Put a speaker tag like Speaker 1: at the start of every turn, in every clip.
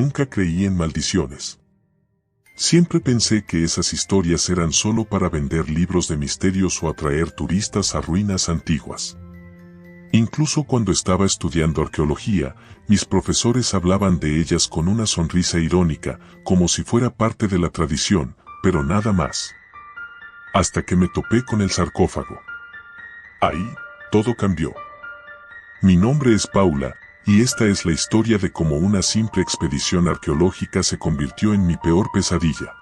Speaker 1: Nunca creí en maldiciones. Siempre pensé que esas historias eran solo para vender libros de misterios o atraer turistas a ruinas antiguas. Incluso cuando estaba estudiando arqueología, mis profesores hablaban de ellas con una sonrisa irónica, como si fuera parte de la tradición, pero nada más. Hasta que me topé con el sarcófago. Ahí, todo cambió. Mi nombre es Paula, y esta es la historia de cómo una simple expedición arqueológica se convirtió en mi peor pesadilla.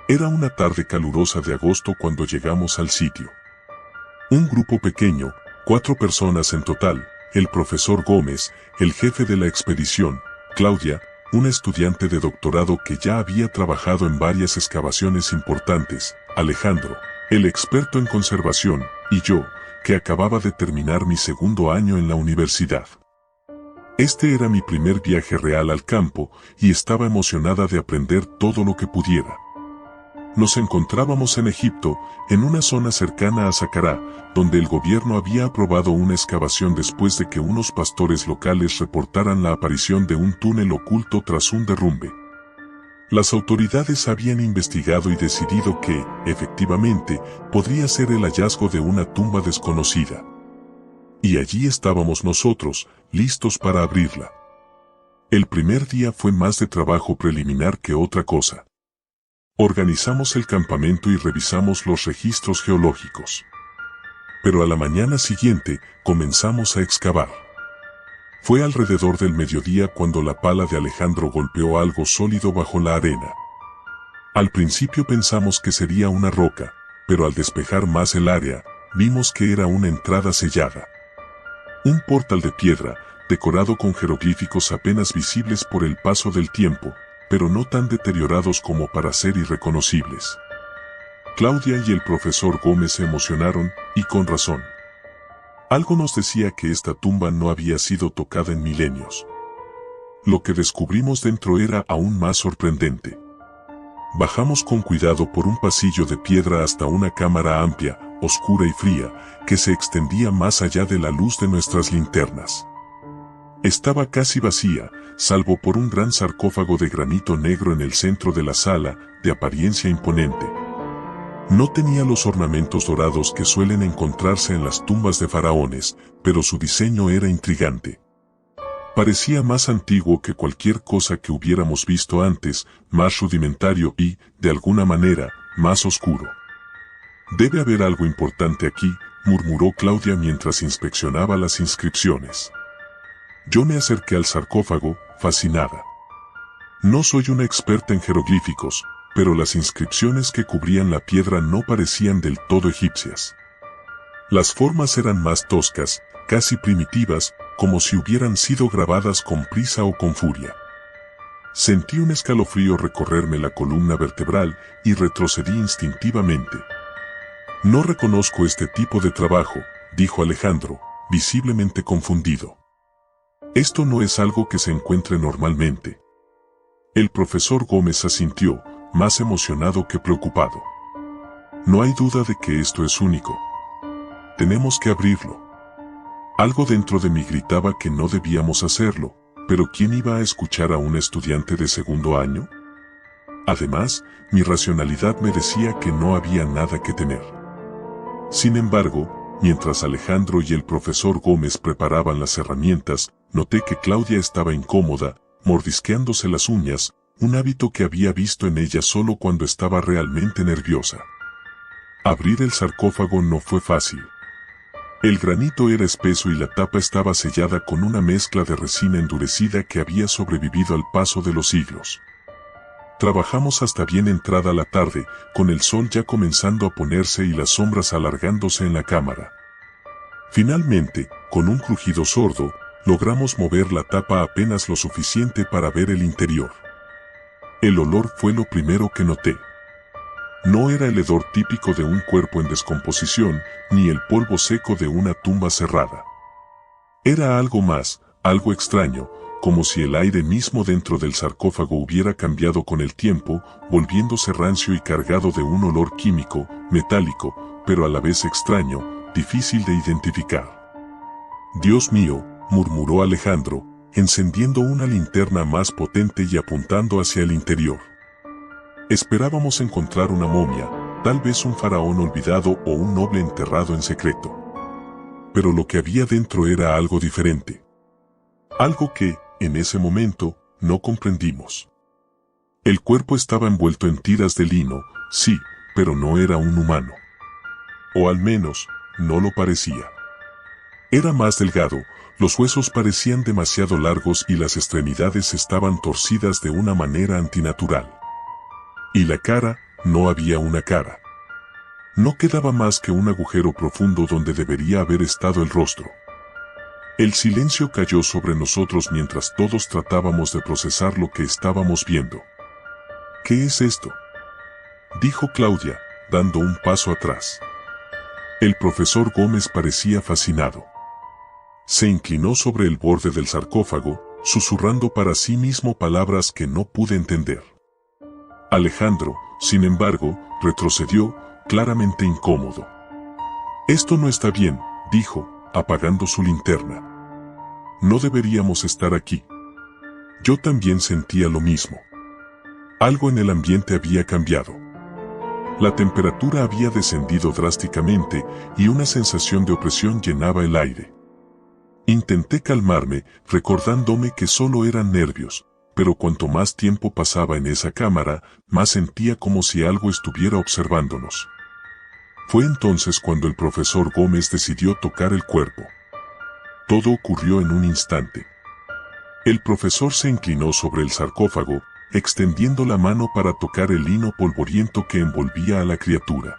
Speaker 1: Era una tarde calurosa de agosto cuando llegamos al sitio. Un grupo pequeño, 4 personas en total, el profesor Gómez, el jefe de la expedición, Claudia, una estudiante de doctorado que ya había trabajado en varias excavaciones importantes, Alejandro, el experto en conservación, y yo, que acababa de terminar mi segundo año en la universidad. Este era mi primer viaje real al campo, y estaba emocionada de aprender todo lo que pudiera. Nos encontrábamos en Egipto, en una zona cercana a Saqqara, donde el gobierno había aprobado una excavación después de que unos pastores locales reportaran la aparición de un túnel oculto tras un derrumbe. Las autoridades habían investigado y decidido que, efectivamente, podría ser el hallazgo de una tumba desconocida. Y allí estábamos nosotros, listos para abrirla. El primer día fue más de trabajo preliminar que otra cosa. Organizamos el campamento y revisamos los registros geológicos. Pero a la mañana siguiente, comenzamos a excavar. Fue alrededor del mediodía cuando la pala de Alejandro golpeó algo sólido bajo la arena. Al principio pensamos que sería una roca, pero al despejar más el área, vimos que era una entrada sellada. Un portal de piedra, decorado con jeroglíficos apenas visibles por el paso del tiempo, pero no tan deteriorados como para ser irreconocibles. Claudia y el profesor Gómez se emocionaron, y con razón. Algo nos decía que esta tumba no había sido tocada en milenios. Lo que descubrimos dentro era aún más sorprendente. Bajamos con cuidado por un pasillo de piedra hasta una cámara amplia, oscura y fría, que se extendía más allá de la luz de nuestras linternas. Estaba casi vacía, salvo por un gran sarcófago de granito negro en el centro de la sala, de apariencia imponente. No tenía los ornamentos dorados que suelen encontrarse en las tumbas de faraones, pero su diseño era intrigante. Parecía más antiguo que cualquier cosa que hubiéramos visto antes, más rudimentario y, de alguna manera, más oscuro. «Debe haber algo importante aquí», murmuró Claudia mientras inspeccionaba las inscripciones. Yo me acerqué al sarcófago, fascinada. No soy una experta en jeroglíficos, pero las inscripciones que cubrían la piedra no parecían del todo egipcias. Las formas eran más toscas, casi primitivas, como si hubieran sido grabadas con prisa o con furia. Sentí un escalofrío recorrerme la columna vertebral y retrocedí instintivamente. «No reconozco este tipo de trabajo», dijo Alejandro, visiblemente confundido. «Esto no es algo que se encuentre normalmente». El profesor Gómez asintió, más emocionado que preocupado. «No hay duda de que esto es único. Tenemos que abrirlo». Algo dentro de mí gritaba que no debíamos hacerlo, pero ¿quién iba a escuchar a un estudiante de segundo año? Además, mi racionalidad me decía que no había nada que temer. Sin embargo, mientras Alejandro y el profesor Gómez preparaban las herramientas, noté que Claudia estaba incómoda, mordisqueándose las uñas, un hábito que había visto en ella solo cuando estaba realmente nerviosa. Abrir el sarcófago no fue fácil. El granito era espeso y la tapa estaba sellada con una mezcla de resina endurecida que había sobrevivido al paso de los siglos. Trabajamos hasta bien entrada la tarde, con el sol ya comenzando a ponerse y las sombras alargándose en la cámara. Finalmente, con un crujido sordo, logramos mover la tapa apenas lo suficiente para ver el interior. El olor fue lo primero que noté. No era el hedor típico de un cuerpo en descomposición, ni el polvo seco de una tumba cerrada. Era algo más, algo extraño, como si el aire mismo dentro del sarcófago hubiera cambiado con el tiempo, volviéndose rancio y cargado de un olor químico, metálico, pero a la vez extraño, difícil de identificar. «Dios mío», murmuró Alejandro, encendiendo una linterna más potente y apuntando hacia el interior. Esperábamos encontrar una momia, tal vez un faraón olvidado o un noble enterrado en secreto. Pero lo que había dentro era algo diferente. Algo que, en ese momento, no comprendimos. El cuerpo estaba envuelto en tiras de lino, sí, pero no era un humano. O al menos, no lo parecía. Era más delgado, los huesos parecían demasiado largos y las extremidades estaban torcidas de una manera antinatural. Y la cara, no había una cara. No quedaba más que un agujero profundo donde debería haber estado el rostro. El silencio cayó sobre nosotros mientras todos tratábamos de procesar lo que estábamos viendo. ¿Qué es esto?, dijo Claudia, dando un paso atrás. El profesor Gómez parecía fascinado. Se inclinó sobre el borde del sarcófago, susurrando para sí mismo palabras que no pude entender. Alejandro, sin embargo, retrocedió, claramente incómodo. «Esto no está bien», dijo, apagando su linterna. «No deberíamos estar aquí». Yo también sentía lo mismo. Algo en el ambiente había cambiado. La temperatura había descendido drásticamente y una sensación de opresión llenaba el aire. Intenté calmarme, recordándome que solo eran nervios, pero cuanto más tiempo pasaba en esa cámara, más sentía como si algo estuviera observándonos. Fue entonces cuando el profesor Gómez decidió tocar el cuerpo. Todo ocurrió en un instante. El profesor se inclinó sobre el sarcófago, extendiendo la mano para tocar el lino polvoriento que envolvía a la criatura.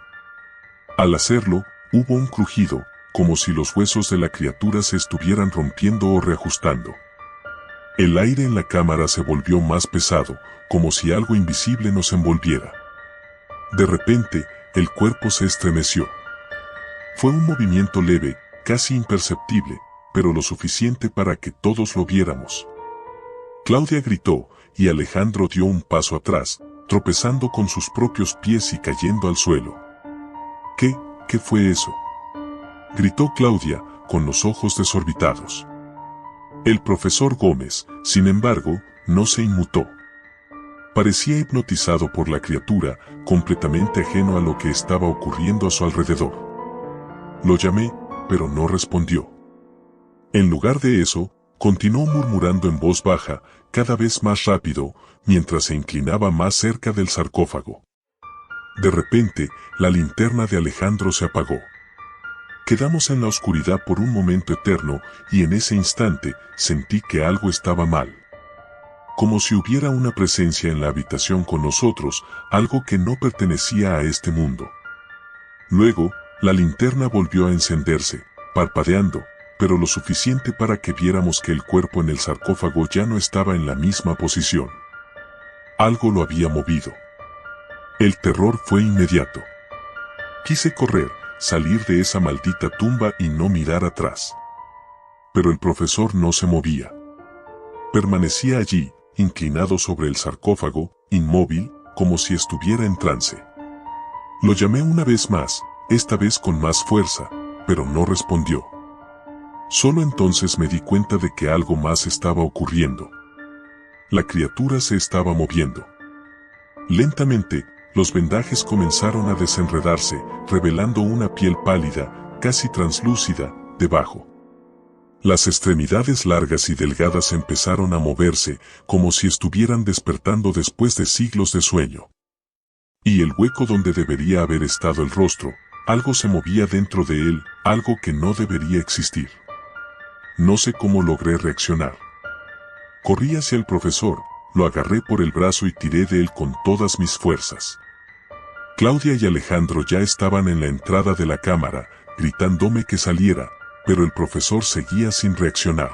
Speaker 1: Al hacerlo, hubo un crujido, como si los huesos de la criatura se estuvieran rompiendo o reajustando. El aire en la cámara se volvió más pesado, como si algo invisible nos envolviera. De repente, el cuerpo se estremeció. Fue un movimiento leve, casi imperceptible, pero lo suficiente para que todos lo viéramos. Claudia gritó, y Alejandro dio un paso atrás, tropezando con sus propios pies y cayendo al suelo. ¿Qué fue eso?, gritó Claudia, con los ojos desorbitados. El profesor Gómez, sin embargo, no se inmutó. Parecía hipnotizado por la criatura, completamente ajeno a lo que estaba ocurriendo a su alrededor. Lo llamé, pero no respondió. En lugar de eso, continuó murmurando en voz baja, cada vez más rápido, mientras se inclinaba más cerca del sarcófago. De repente, la linterna de Alejandro se apagó. Quedamos en la oscuridad por un momento eterno, y en ese instante, sentí que algo estaba mal. Como si hubiera una presencia en la habitación con nosotros, algo que no pertenecía a este mundo. Luego, la linterna volvió a encenderse, parpadeando, pero lo suficiente para que viéramos que el cuerpo en el sarcófago ya no estaba en la misma posición. Algo lo había movido. El terror fue inmediato. Quise correr, salir de esa maldita tumba y no mirar atrás. Pero el profesor no se movía. Permanecía allí, inclinado sobre el sarcófago, inmóvil, como si estuviera en trance. Lo llamé una vez más, esta vez con más fuerza, pero no respondió. Solo entonces me di cuenta de que algo más estaba ocurriendo. La criatura se estaba moviendo. Lentamente, los vendajes comenzaron a desenredarse, revelando una piel pálida, casi translúcida, debajo. Las extremidades largas y delgadas empezaron a moverse, como si estuvieran despertando después de siglos de sueño. Y el hueco donde debería haber estado el rostro, algo se movía dentro de él, algo que no debería existir. No sé cómo logré reaccionar. Corrí hacia el profesor, lo agarré por el brazo y tiré de él con todas mis fuerzas. Claudia y Alejandro ya estaban en la entrada de la cámara, gritándome que saliera, pero el profesor seguía sin reaccionar.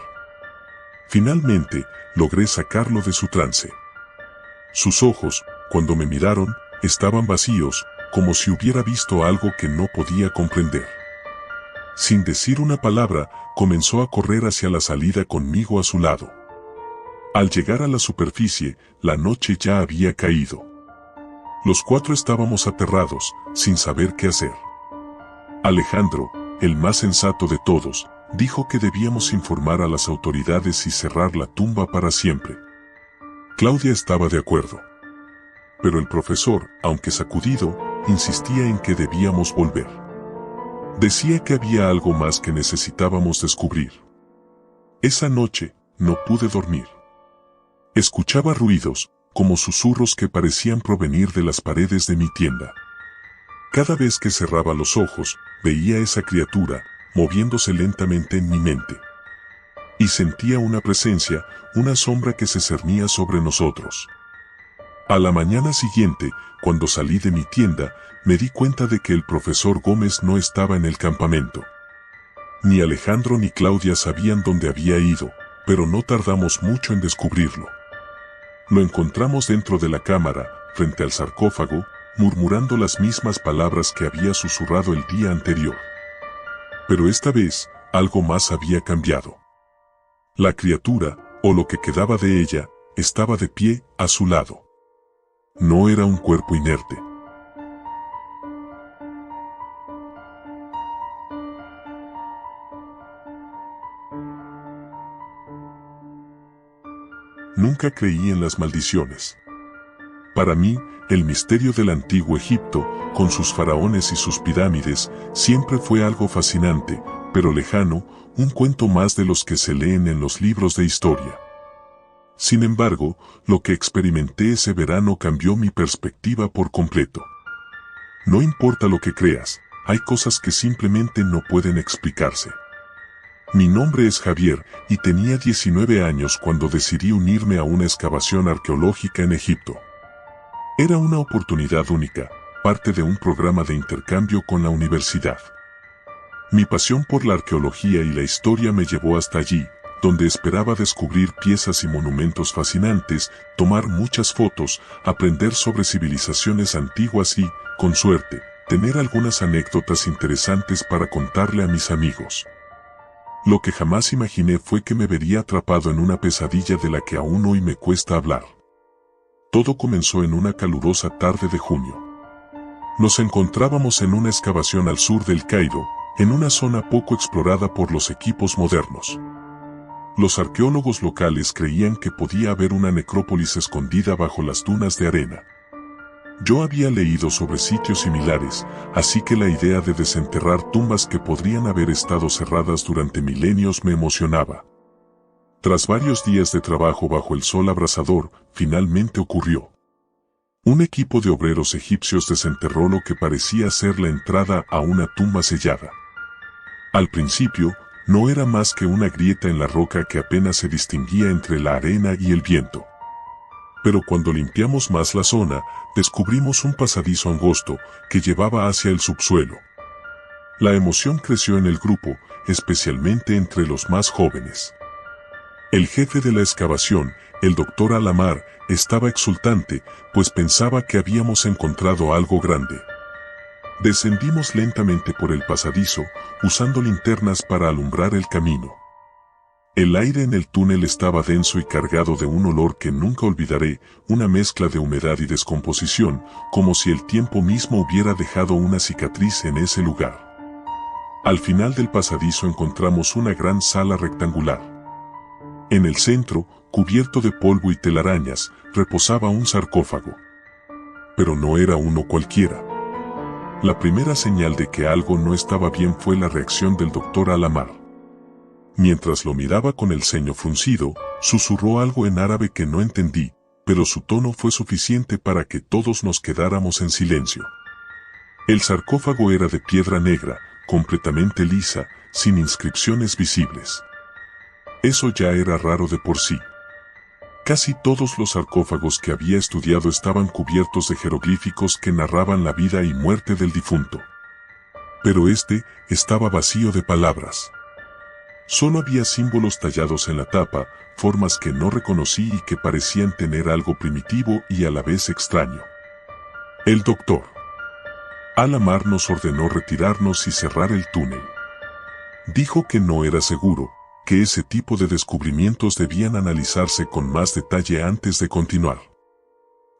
Speaker 1: Finalmente, logré sacarlo de su trance. Sus ojos, cuando me miraron, estaban vacíos, como si hubiera visto algo que no podía comprender. Sin decir una palabra, comenzó a correr hacia la salida conmigo a su lado. Al llegar a la superficie, la noche ya había caído. Los cuatro estábamos aterrados, sin saber qué hacer. Alejandro, el más sensato de todos, dijo que debíamos informar a las autoridades y cerrar la tumba para siempre. Claudia estaba de acuerdo. Pero el profesor, aunque sacudido, insistía en que debíamos volver. Decía que había algo más que necesitábamos descubrir. Esa noche, no pude dormir. Escuchaba ruidos, como susurros que parecían provenir de las paredes de mi tienda. Cada vez que cerraba los ojos, veía esa criatura, moviéndose lentamente en mi mente. Y sentía una presencia, una sombra que se cernía sobre nosotros. A la mañana siguiente, cuando salí de mi tienda, me di cuenta de que el profesor Gómez no estaba en el campamento. Ni Alejandro ni Claudia sabían dónde había ido, pero no tardamos mucho en descubrirlo. Lo encontramos dentro de la cámara, frente al sarcófago, murmurando las mismas palabras que había susurrado el día anterior. Pero esta vez, algo más había cambiado. La criatura, o lo que quedaba de ella, estaba de pie, a su lado. No era un cuerpo inerte. Nunca creí en las maldiciones. Para mí, el misterio del antiguo Egipto, con sus faraones y sus pirámides, siempre fue algo fascinante, pero lejano, un cuento más de los que se leen en los libros de historia. Sin embargo, lo que experimenté ese verano cambió mi perspectiva por completo. No importa lo que creas, hay cosas que simplemente no pueden explicarse. Mi nombre es Javier, y tenía 19 años cuando decidí unirme a una excavación arqueológica en Egipto. Era una oportunidad única, parte de un programa de intercambio con la universidad. Mi pasión por la arqueología y la historia me llevó hasta allí, donde esperaba descubrir piezas y monumentos fascinantes, tomar muchas fotos, aprender sobre civilizaciones antiguas y, con suerte, tener algunas anécdotas interesantes para contarle a mis amigos. Lo que jamás imaginé fue que me vería atrapado en una pesadilla de la que aún hoy me cuesta hablar. Todo comenzó en una calurosa tarde de junio. Nos encontrábamos en una excavación al sur del Cairo, en una zona poco explorada por los equipos modernos. Los arqueólogos locales creían que podía haber una necrópolis escondida bajo las dunas de arena. Yo había leído sobre sitios similares, así que la idea de desenterrar tumbas que podrían haber estado cerradas durante milenios me emocionaba. Tras varios días de trabajo bajo el sol abrasador, finalmente ocurrió. Un equipo de obreros egipcios desenterró lo que parecía ser la entrada a una tumba sellada. Al principio, no era más que una grieta en la roca que apenas se distinguía entre la arena y el viento. Pero cuando limpiamos más la zona, descubrimos un pasadizo angosto que llevaba hacia el subsuelo. La emoción creció en el grupo, especialmente entre los más jóvenes. El jefe de la excavación, el doctor Alamar, estaba exultante, pues pensaba que habíamos encontrado algo grande. Descendimos lentamente por el pasadizo, usando linternas para alumbrar el camino. El aire en el túnel estaba denso y cargado de un olor que nunca olvidaré, una mezcla de humedad y descomposición, como si el tiempo mismo hubiera dejado una cicatriz en ese lugar. Al final del pasadizo encontramos una gran sala rectangular. En el centro, cubierto de polvo y telarañas, reposaba un sarcófago. Pero no era uno cualquiera. La primera señal de que algo no estaba bien fue la reacción del doctor Alamar. Mientras lo miraba con el ceño fruncido, susurró algo en árabe que no entendí, pero su tono fue suficiente para que todos nos quedáramos en silencio. El sarcófago era de piedra negra, completamente lisa, sin inscripciones visibles. Eso ya era raro de por sí. Casi todos los sarcófagos que había estudiado estaban cubiertos de jeroglíficos que narraban la vida y muerte del difunto. Pero este estaba vacío de palabras. Solo había símbolos tallados en la tapa, formas que no reconocí y que parecían tener algo primitivo y a la vez extraño. El doctor Alamar nos ordenó retirarnos y cerrar el túnel. Dijo que no era seguro, que ese tipo de descubrimientos debían analizarse con más detalle antes de continuar.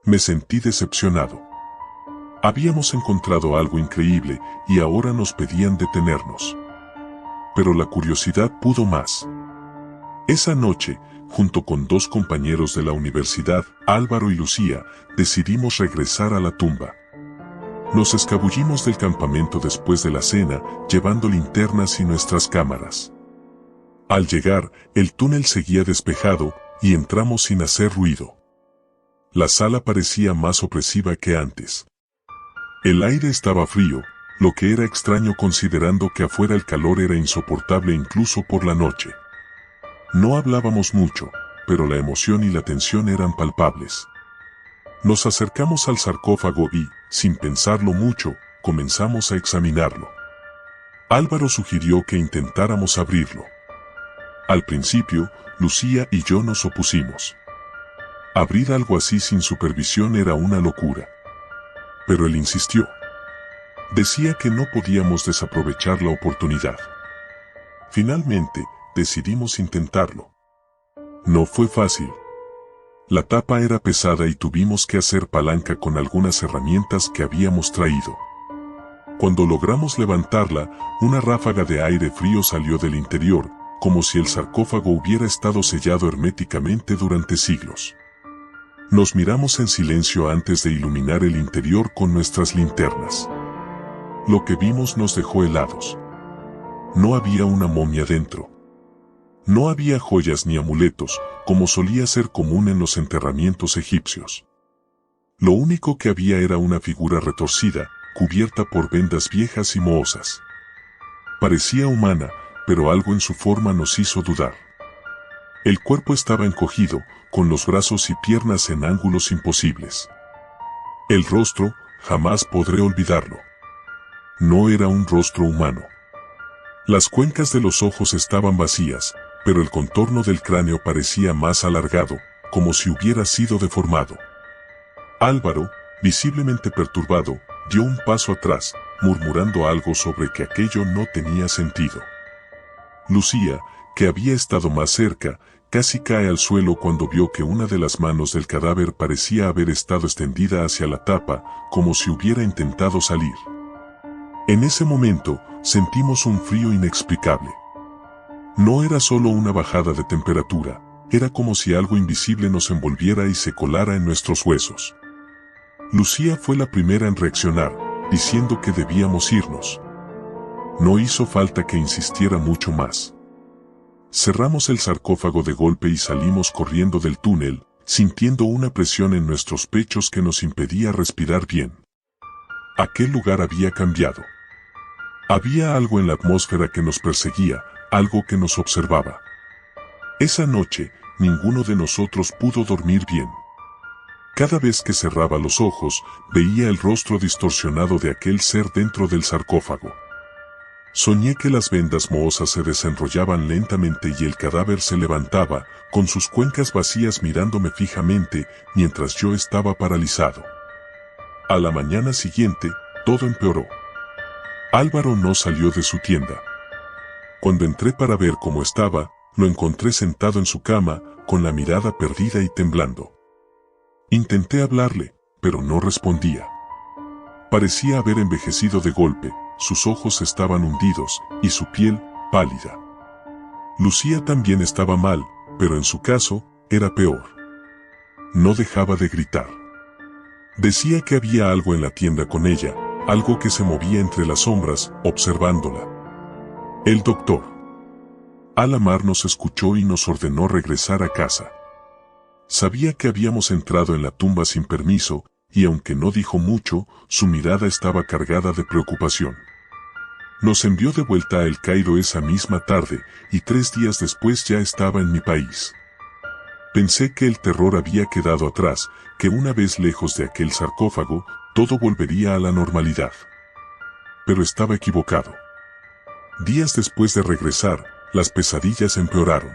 Speaker 1: Me sentí decepcionado. Habíamos encontrado algo increíble y ahora nos pedían detenernos. pero la curiosidad pudo más. Esa noche, junto con 2 compañeros de la universidad, Álvaro y Lucía, decidimos regresar a la tumba. Nos escabullimos del campamento después de la cena, llevando linternas y nuestras cámaras. Al llegar, el túnel seguía despejado, y entramos sin hacer ruido. La sala parecía más opresiva que antes. El aire estaba frío, lo que era extraño considerando que afuera el calor era insoportable incluso por la noche. No hablábamos mucho, pero la emoción y la tensión eran palpables. Nos acercamos al sarcófago y, sin pensarlo mucho, comenzamos a examinarlo. Álvaro sugirió que intentáramos abrirlo. Al principio, Lucía y yo nos opusimos. Abrir algo así sin supervisión era una locura. Pero él insistió. Decía que no podíamos desaprovechar la oportunidad. Finalmente, decidimos intentarlo. No fue fácil. La tapa era pesada y tuvimos que hacer palanca con algunas herramientas que habíamos traído. Cuando logramos levantarla, una ráfaga de aire frío salió del interior, como si el sarcófago hubiera estado sellado herméticamente durante siglos. Nos miramos en silencio antes de iluminar el interior con nuestras linternas. Lo que vimos nos dejó helados. No había una momia dentro. No había joyas ni amuletos, como solía ser común en los enterramientos egipcios. Lo único que había era una figura retorcida, cubierta por vendas viejas y mohosas. Parecía humana, pero algo en su forma nos hizo dudar. El cuerpo estaba encogido, con los brazos y piernas en ángulos imposibles. El rostro, jamás podré olvidarlo. No era un rostro humano. Las cuencas de los ojos estaban vacías, pero el contorno del cráneo parecía más alargado, como si hubiera sido deformado. Álvaro, visiblemente perturbado, dio un paso atrás, murmurando algo sobre que aquello no tenía sentido. Lucía, que había estado más cerca, casi cae al suelo cuando vio que una de las manos del cadáver parecía haber estado extendida hacia la tapa, como si hubiera intentado salir. En ese momento, sentimos un frío inexplicable. No era solo una bajada de temperatura, era como si algo invisible nos envolviera y se colara en nuestros huesos. Lucía fue la primera en reaccionar, diciendo que debíamos irnos. No hizo falta que insistiera mucho más. Cerramos el sarcófago de golpe y salimos corriendo del túnel, sintiendo una presión en nuestros pechos que nos impedía respirar bien. Aquel lugar había cambiado. Había algo en la atmósfera que nos perseguía, algo que nos observaba. Esa noche, ninguno de nosotros pudo dormir bien. Cada vez que cerraba los ojos, veía el rostro distorsionado de aquel ser dentro del sarcófago. Soñé que las vendas mohosas se desenrollaban lentamente y el cadáver se levantaba, con sus cuencas vacías mirándome fijamente, mientras yo estaba paralizado. A la mañana siguiente, todo empeoró. Álvaro no salió de su tienda. Cuando entré para ver cómo estaba, lo encontré sentado en su cama, con la mirada perdida y temblando. Intenté hablarle, pero no respondía. Parecía haber envejecido de golpe, sus ojos estaban hundidos, y su piel, pálida. Lucía también estaba mal, pero en su caso, era peor. No dejaba de gritar. Decía que había algo en la tienda con ella, algo que se movía entre las sombras, observándola. El doctor Al-Amar nos escuchó y nos ordenó regresar a casa. Sabía que habíamos entrado en la tumba sin permiso, y aunque no dijo mucho, su mirada estaba cargada de preocupación. Nos envió de vuelta a El Cairo esa misma tarde, y 3 días después ya estaba en mi país. Pensé que el terror había quedado atrás, que una vez lejos de aquel sarcófago, todo volvería a la normalidad. Pero estaba equivocado. Días después de regresar, las pesadillas empeoraron.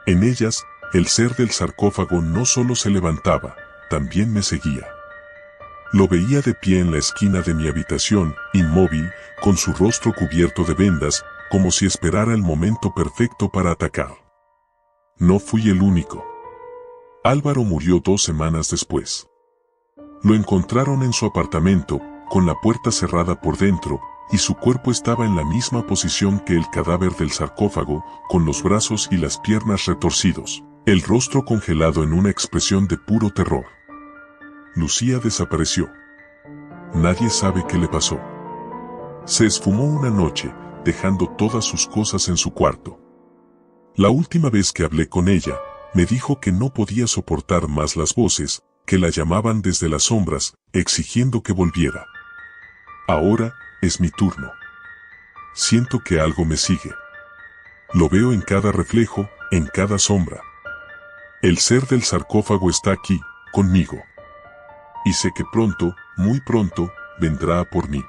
Speaker 1: En ellas, el ser del sarcófago no solo se levantaba, también me seguía. Lo veía de pie en la esquina de mi habitación, inmóvil, con su rostro cubierto de vendas, como si esperara el momento perfecto para atacar. No fui el único. Álvaro murió 2 semanas después. Lo encontraron en su apartamento, con la puerta cerrada por dentro, y su cuerpo estaba en la misma posición que el cadáver del sarcófago, con los brazos y las piernas retorcidos, el rostro congelado en una expresión de puro terror. Lucía desapareció. Nadie sabe qué le pasó. Se esfumó una noche, dejando todas sus cosas en su cuarto. La última vez que hablé con ella, me dijo que no podía soportar más las voces, que la llamaban desde las sombras, exigiendo que volviera. Ahora, es mi turno. Siento que algo me sigue. Lo veo en cada reflejo, en cada sombra. El ser del sarcófago está aquí, conmigo. Y sé que pronto, muy pronto, vendrá a por mí.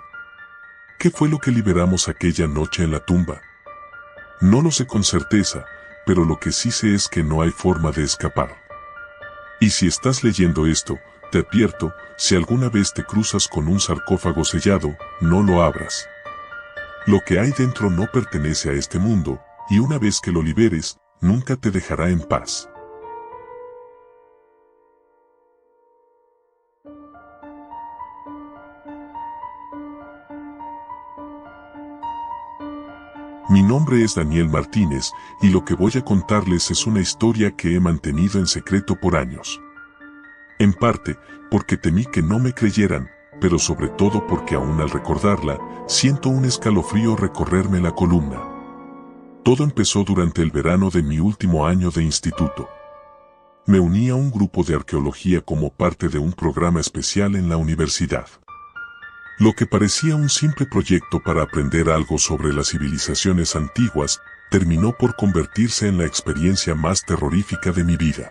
Speaker 1: ¿Qué fue lo que liberamos aquella noche en la tumba? No lo sé con certeza, pero lo que sí sé es que no hay forma de escapar. Y si estás leyendo esto, te advierto, si alguna vez te cruzas con un sarcófago sellado, no lo abras. Lo que hay dentro no pertenece a este mundo, y una vez que lo liberes, nunca te dejará en paz. Mi nombre es Daniel Martínez, y lo que voy a contarles es una historia que he mantenido en secreto por años. En parte, porque temí que no me creyeran, pero sobre todo porque aún al recordarla, siento un escalofrío recorrerme la columna. Todo empezó durante el verano de mi último año de instituto. Me uní a un grupo de arqueología como parte de un programa especial en la universidad. Lo que parecía un simple proyecto para aprender algo sobre las civilizaciones antiguas, terminó por convertirse en la experiencia más terrorífica de mi vida.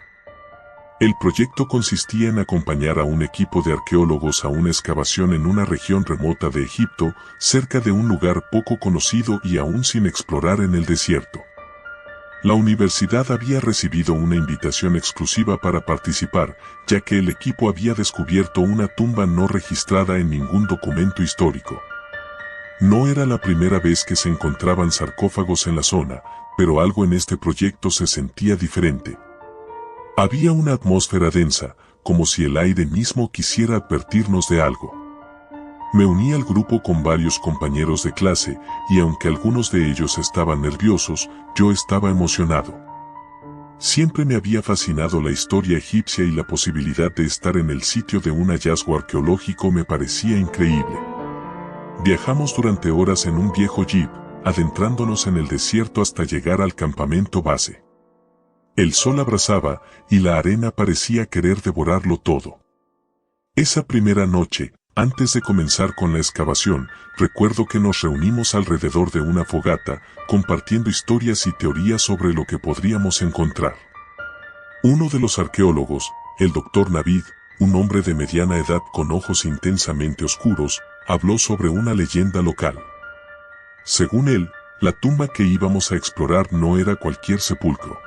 Speaker 1: El proyecto consistía en acompañar a un equipo de arqueólogos a una excavación en una región remota de Egipto, cerca de un lugar poco conocido y aún sin explorar en el desierto. La universidad había recibido una invitación exclusiva para participar, ya que el equipo había descubierto una tumba no registrada en ningún documento histórico. No era la primera vez que se encontraban sarcófagos en la zona, pero algo en este proyecto se sentía diferente. Había una atmósfera densa, como si el aire mismo quisiera advertirnos de algo. Me uní al grupo con varios compañeros de clase, y aunque algunos de ellos estaban nerviosos, yo estaba emocionado. Siempre me había fascinado la historia egipcia y la posibilidad de estar en el sitio de un hallazgo arqueológico me parecía increíble. Viajamos durante horas en un viejo jeep, adentrándonos en el desierto hasta llegar al campamento base. El sol abrasaba, y la arena parecía querer devorarlo todo. Esa primera noche, antes de comenzar con la excavación, recuerdo que nos reunimos alrededor de una fogata, compartiendo historias y teorías sobre lo que podríamos encontrar. Uno de los arqueólogos, el Dr. Navid, un hombre de mediana edad con ojos intensamente oscuros, habló sobre una leyenda local. Según él, la tumba que íbamos a explorar no era cualquier sepulcro.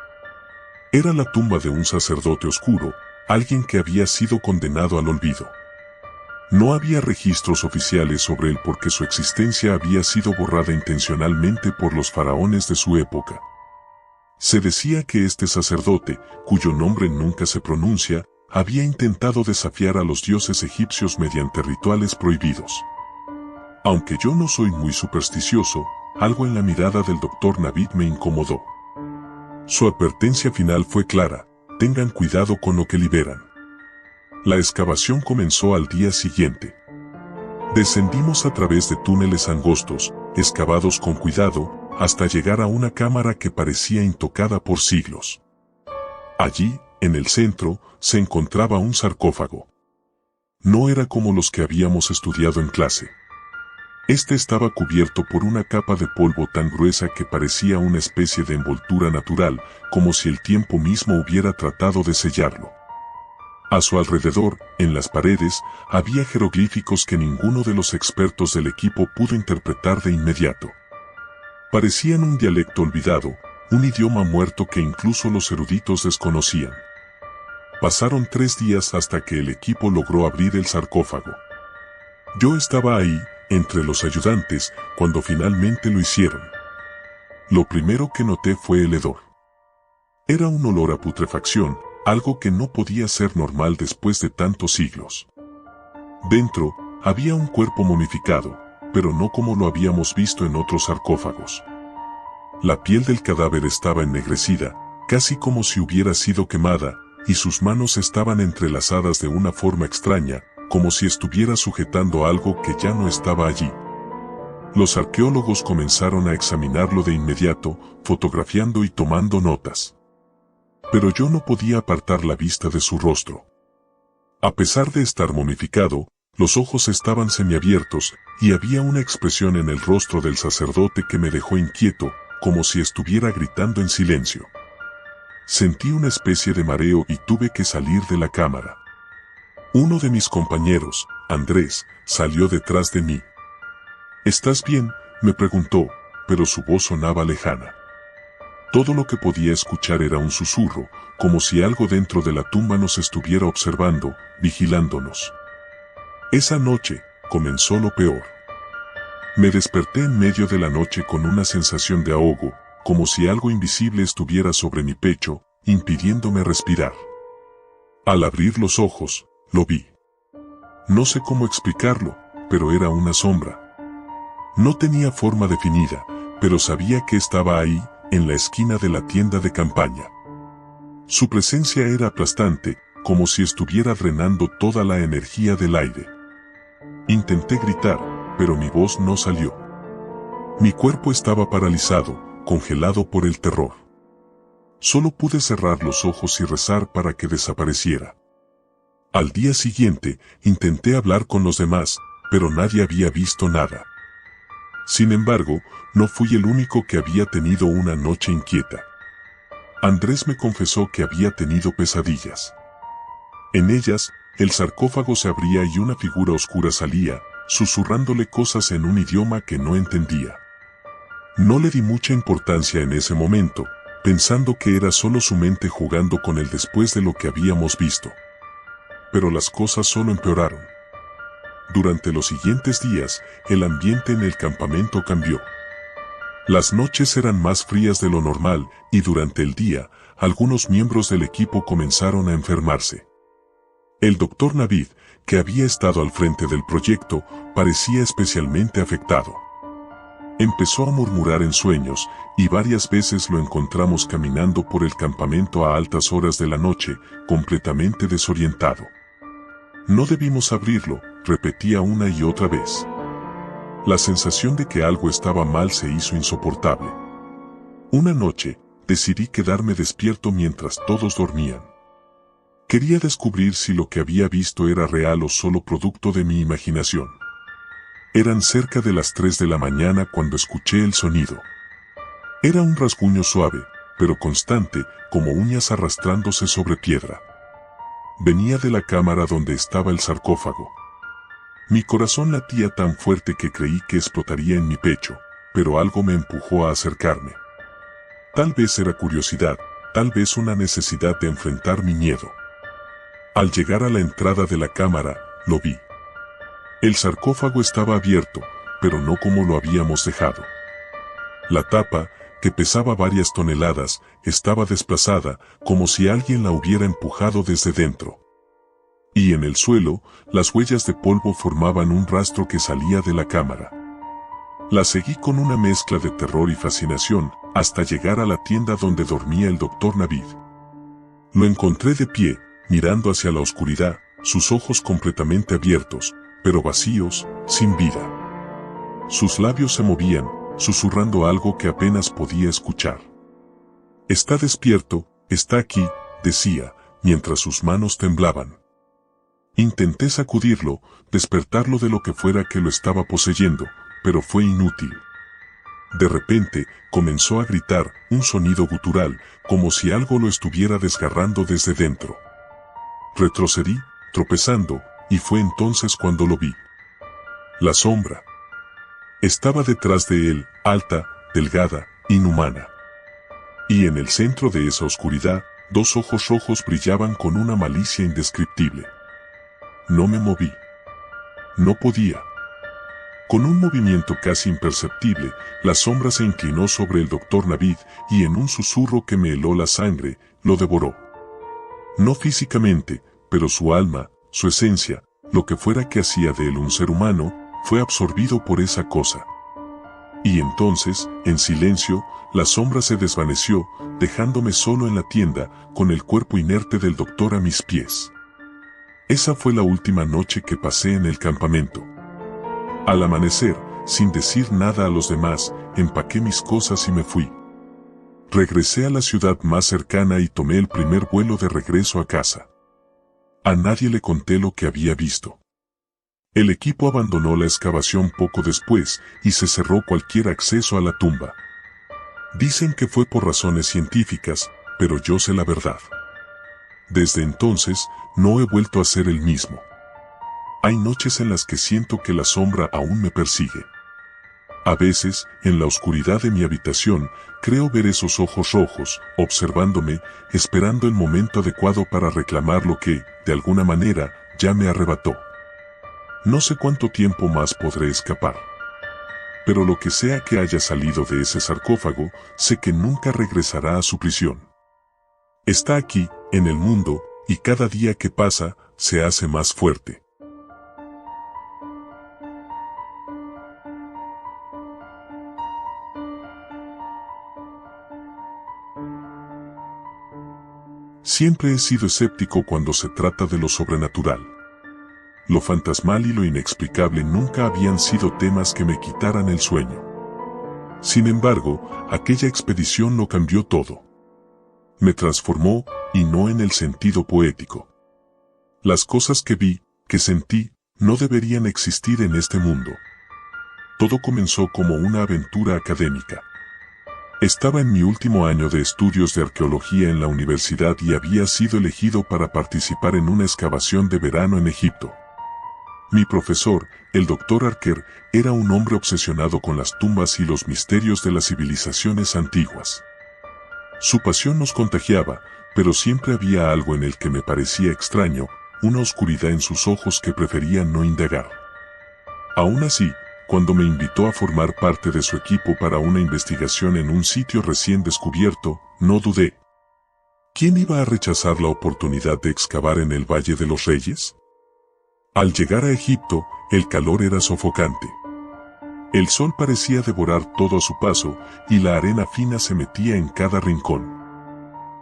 Speaker 1: Era la tumba de un sacerdote oscuro, alguien que había sido condenado al olvido. No había registros oficiales sobre él porque su existencia había sido borrada intencionalmente por los faraones de su época. Se decía que este sacerdote, cuyo nombre nunca se pronuncia, había intentado desafiar a los dioses egipcios mediante rituales prohibidos. Aunque yo no soy muy supersticioso, algo en la mirada del Dr. Navid me incomodó. Su advertencia final fue clara: tengan cuidado con lo que liberan. La excavación comenzó al día siguiente. Descendimos a través de túneles angostos, excavados con cuidado, hasta llegar a una cámara que parecía intocada por siglos. Allí, en el centro, se encontraba un sarcófago. No era como los que habíamos estudiado en clase. Este estaba cubierto por una capa de polvo tan gruesa que parecía una especie de envoltura natural, como si el tiempo mismo hubiera tratado de sellarlo. A su alrededor, en las paredes, había jeroglíficos que ninguno de los expertos del equipo pudo interpretar de inmediato. Parecían un dialecto olvidado, un idioma muerto que incluso los eruditos desconocían. Pasaron 3 días hasta que el equipo logró abrir el sarcófago. Yo estaba ahí, entre los ayudantes, cuando finalmente lo hicieron. Lo primero que noté fue el hedor. Era un olor a putrefacción, algo que no podía ser normal después de tantos siglos. Dentro, había un cuerpo momificado, pero no como lo habíamos visto en otros sarcófagos. La piel del cadáver estaba ennegrecida, casi como si hubiera sido quemada, y sus manos estaban entrelazadas de una forma extraña, como si estuviera sujetando algo que ya no estaba allí. Los arqueólogos comenzaron a examinarlo de inmediato, fotografiando y tomando notas. Pero yo no podía apartar la vista de su rostro. A pesar de estar momificado, los ojos estaban semiabiertos, y había una expresión en el rostro del sacerdote que me dejó inquieto, como si estuviera gritando en silencio. Sentí una especie de mareo y tuve que salir de la cámara. Uno de mis compañeros, Andrés, salió detrás de mí. ¿Estás bien?, me preguntó, pero su voz sonaba lejana. Todo lo que podía escuchar era un susurro, como si algo dentro de la tumba nos estuviera observando, vigilándonos. Esa noche, comenzó lo peor. Me desperté en medio de la noche con una sensación de ahogo, como si algo invisible estuviera sobre mi pecho, impidiéndome respirar. Al abrir los ojos, lo vi. No sé cómo explicarlo, pero era una sombra. No tenía forma definida, pero sabía que estaba ahí, en la esquina de la tienda de campaña. Su presencia era aplastante, como si estuviera drenando toda la energía del aire. Intenté gritar, pero mi voz no salió. Mi cuerpo estaba paralizado, congelado por el terror. Solo pude cerrar los ojos y rezar para que desapareciera. Al día siguiente, intenté hablar con los demás, pero nadie había visto nada. Sin embargo, no fui el único que había tenido una noche inquieta. Andrés me confesó que había tenido pesadillas. En ellas, el sarcófago se abría y una figura oscura salía, susurrándole cosas en un idioma que no entendía. No le di mucha importancia en ese momento, pensando que era solo su mente jugando con él después de lo que habíamos visto. Pero las cosas solo empeoraron. Durante los siguientes días, el ambiente en el campamento cambió. Las noches eran más frías de lo normal, y durante el día, algunos miembros del equipo comenzaron a enfermarse. El Dr. Navid, que había estado al frente del proyecto, parecía especialmente afectado. Empezó a murmurar en sueños, y varias veces lo encontramos caminando por el campamento a altas horas de la noche, completamente desorientado. No debimos abrirlo, repetía una y otra vez. La sensación de que algo estaba mal se hizo insoportable. Una noche, decidí quedarme despierto mientras todos dormían. Quería descubrir si lo que había visto era real o solo producto de mi imaginación. Eran cerca de las 3 de la mañana cuando escuché el sonido. Era un rasguño suave, pero constante, como uñas arrastrándose sobre piedra. Venía de la cámara donde estaba el sarcófago. Mi corazón latía tan fuerte que creí que explotaría en mi pecho, pero algo me empujó a acercarme. Tal vez era curiosidad, tal vez una necesidad de enfrentar mi miedo. Al llegar a la entrada de la cámara, lo vi. El sarcófago estaba abierto, pero no como lo habíamos dejado. La tapa, que pesaba varias toneladas, estaba desplazada, como si alguien la hubiera empujado desde dentro. Y en el suelo, las huellas de polvo formaban un rastro que salía de la cámara. La seguí con una mezcla de terror y fascinación, hasta llegar a la tienda donde dormía el Dr. Navid. Lo encontré de pie, mirando hacia la oscuridad, sus ojos completamente abiertos, pero vacíos, sin vida. Sus labios se movían, susurrando algo que apenas podía escuchar. «Está despierto, está aquí», decía, mientras sus manos temblaban. Intenté sacudirlo, despertarlo de lo que fuera que lo estaba poseyendo, pero fue inútil. De repente, comenzó a gritar, un sonido gutural, como si algo lo estuviera desgarrando desde dentro. Retrocedí, tropezando, y fue entonces cuando lo vi. La sombra. Estaba detrás de él, alta, delgada, inhumana. Y en el centro de esa oscuridad, 2 ojos rojos brillaban con una malicia indescriptible. No me moví. No podía. Con un movimiento casi imperceptible, la sombra se inclinó sobre el Dr. Navid y en un susurro que me heló la sangre, lo devoró. No físicamente, pero su alma, su esencia, lo que fuera que hacía de él un ser humano, fue absorbido por esa cosa. Y entonces, en silencio, la sombra se desvaneció, dejándome solo en la tienda, con el cuerpo inerte del doctor a mis pies. Esa fue la última noche que pasé en el campamento. Al amanecer, sin decir nada a los demás, empaqué mis cosas y me fui. Regresé a la ciudad más cercana y tomé el primer vuelo de regreso a casa. A nadie le conté lo que había visto. El equipo abandonó la excavación poco después y se cerró cualquier acceso a la tumba. Dicen que fue por razones científicas, pero yo sé la verdad. Desde entonces, no he vuelto a ser el mismo. Hay noches en las que siento que la sombra aún me persigue. A veces, en la oscuridad de mi habitación, creo ver esos ojos rojos, observándome, esperando el momento adecuado para reclamar lo que, de alguna manera, ya me arrebató. No sé cuánto tiempo más podré escapar. Pero lo que sea que haya salido de ese sarcófago, sé que nunca regresará a su prisión. Está aquí, en el mundo, y cada día que pasa, se hace más fuerte. Siempre he sido escéptico cuando se trata de lo sobrenatural. Lo fantasmal y lo inexplicable nunca habían sido temas que me quitaran el sueño. Sin embargo, aquella expedición lo cambió todo. Me transformó, y no en el sentido poético. Las cosas que vi, que sentí, no deberían existir en este mundo. Todo comenzó como una aventura académica. Estaba en mi último año de estudios de arqueología en la universidad y había sido elegido para participar en una excavación de verano en Egipto. Mi profesor, el Dr. Archer, era un hombre obsesionado con las tumbas y los misterios de las civilizaciones antiguas. Su pasión nos contagiaba, pero siempre había algo en el que me parecía extraño, una oscuridad en sus ojos que prefería no indagar. Aún así, cuando me invitó a formar parte de su equipo para una investigación en un sitio recién descubierto, no dudé. ¿Quién iba a rechazar la oportunidad de excavar en el Valle de los Reyes? Al llegar a Egipto, el calor era sofocante. El sol parecía devorar todo a su paso, y la arena fina se metía en cada rincón.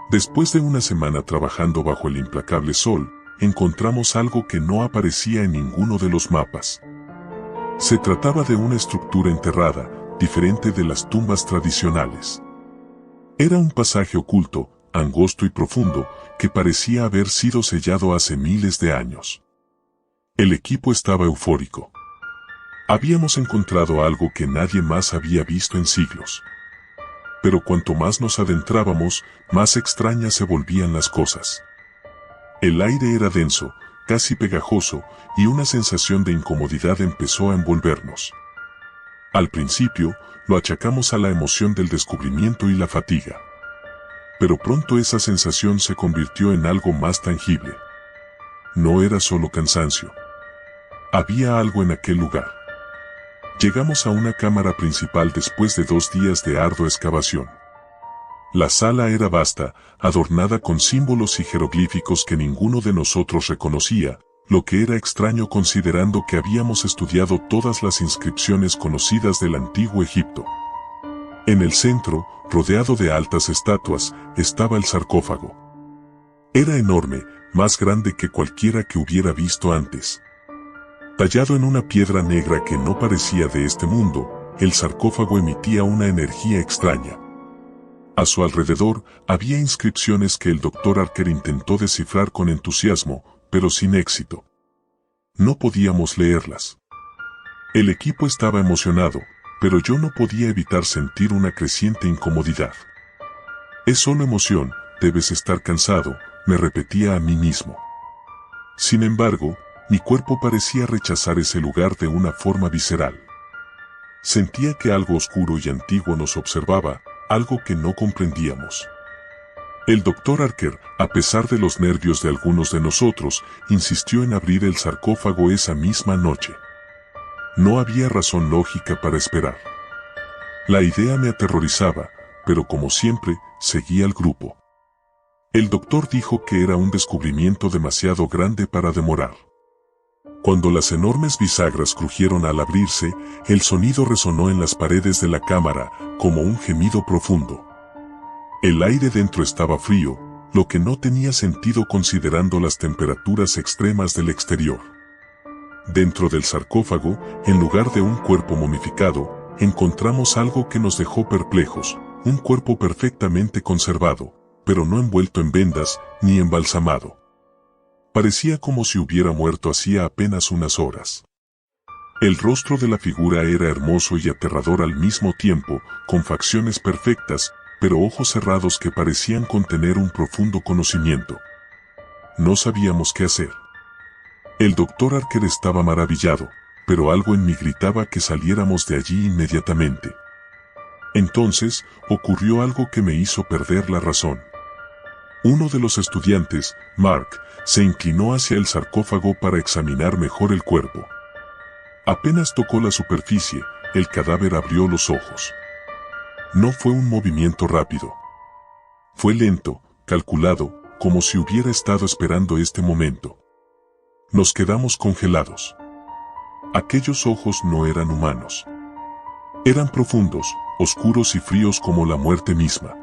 Speaker 1: Después de una semana trabajando bajo el implacable sol, encontramos algo que no aparecía en ninguno de los mapas. Se trataba de una estructura enterrada, diferente de las tumbas tradicionales. Era un pasaje oculto, angosto y profundo, que parecía haber sido sellado hace miles de años. El equipo estaba eufórico. Habíamos encontrado algo que nadie más había visto en siglos. Pero cuanto más nos adentrábamos, más extrañas se volvían las cosas. El aire era denso, casi pegajoso, y una sensación de incomodidad empezó a envolvernos. Al principio, lo achacamos a la emoción del descubrimiento y la fatiga. Pero pronto esa sensación se convirtió en algo más tangible. No era solo cansancio. Había algo en aquel lugar. Llegamos a una cámara principal después de 2 días de ardua excavación. La sala era vasta, adornada con símbolos y jeroglíficos que ninguno de nosotros reconocía, lo que era extraño considerando que habíamos estudiado todas las inscripciones conocidas del antiguo Egipto. En el centro, rodeado de altas estatuas, estaba el sarcófago. Era enorme, más grande que cualquiera que hubiera visto antes. Tallado en una piedra negra que no parecía de este mundo, el sarcófago emitía una energía extraña. A su alrededor había inscripciones que el Dr. Archer intentó descifrar con entusiasmo, pero sin éxito. No podíamos leerlas. El equipo estaba emocionado, pero yo no podía evitar sentir una creciente incomodidad. Es solo emoción, debes estar cansado, me repetía a mí mismo. Sin embargo, mi cuerpo parecía rechazar ese lugar de una forma visceral. Sentía que algo oscuro y antiguo nos observaba, algo que no comprendíamos. El Dr. Archer, a pesar de los nervios de algunos de nosotros, insistió en abrir el sarcófago esa misma noche. No había razón lógica para esperar. La idea me aterrorizaba, pero como siempre, seguí al grupo. El doctor dijo que era un descubrimiento demasiado grande para demorar. Cuando las enormes bisagras crujieron al abrirse, el sonido resonó en las paredes de la cámara como un gemido profundo. El aire dentro estaba frío, lo que no tenía sentido considerando las temperaturas extremas del exterior. Dentro del sarcófago, en lugar de un cuerpo momificado, encontramos algo que nos dejó perplejos, un cuerpo perfectamente conservado, pero no envuelto en vendas ni embalsamado. Parecía como si hubiera muerto hacía apenas unas horas. El rostro de la figura era hermoso y aterrador al mismo tiempo, con facciones perfectas, pero ojos cerrados que parecían contener un profundo conocimiento. No sabíamos qué hacer. El doctor Archer estaba maravillado, pero algo en mí gritaba que saliéramos de allí inmediatamente. Entonces, ocurrió algo que me hizo perder la razón. Uno de los estudiantes, Mark, se inclinó hacia el sarcófago para examinar mejor el cuerpo. Apenas tocó la superficie, el cadáver abrió los ojos. No fue un movimiento rápido. Fue lento, calculado, como si hubiera estado esperando este momento. Nos quedamos congelados. Aquellos ojos no eran humanos. Eran profundos, oscuros y fríos como la muerte misma.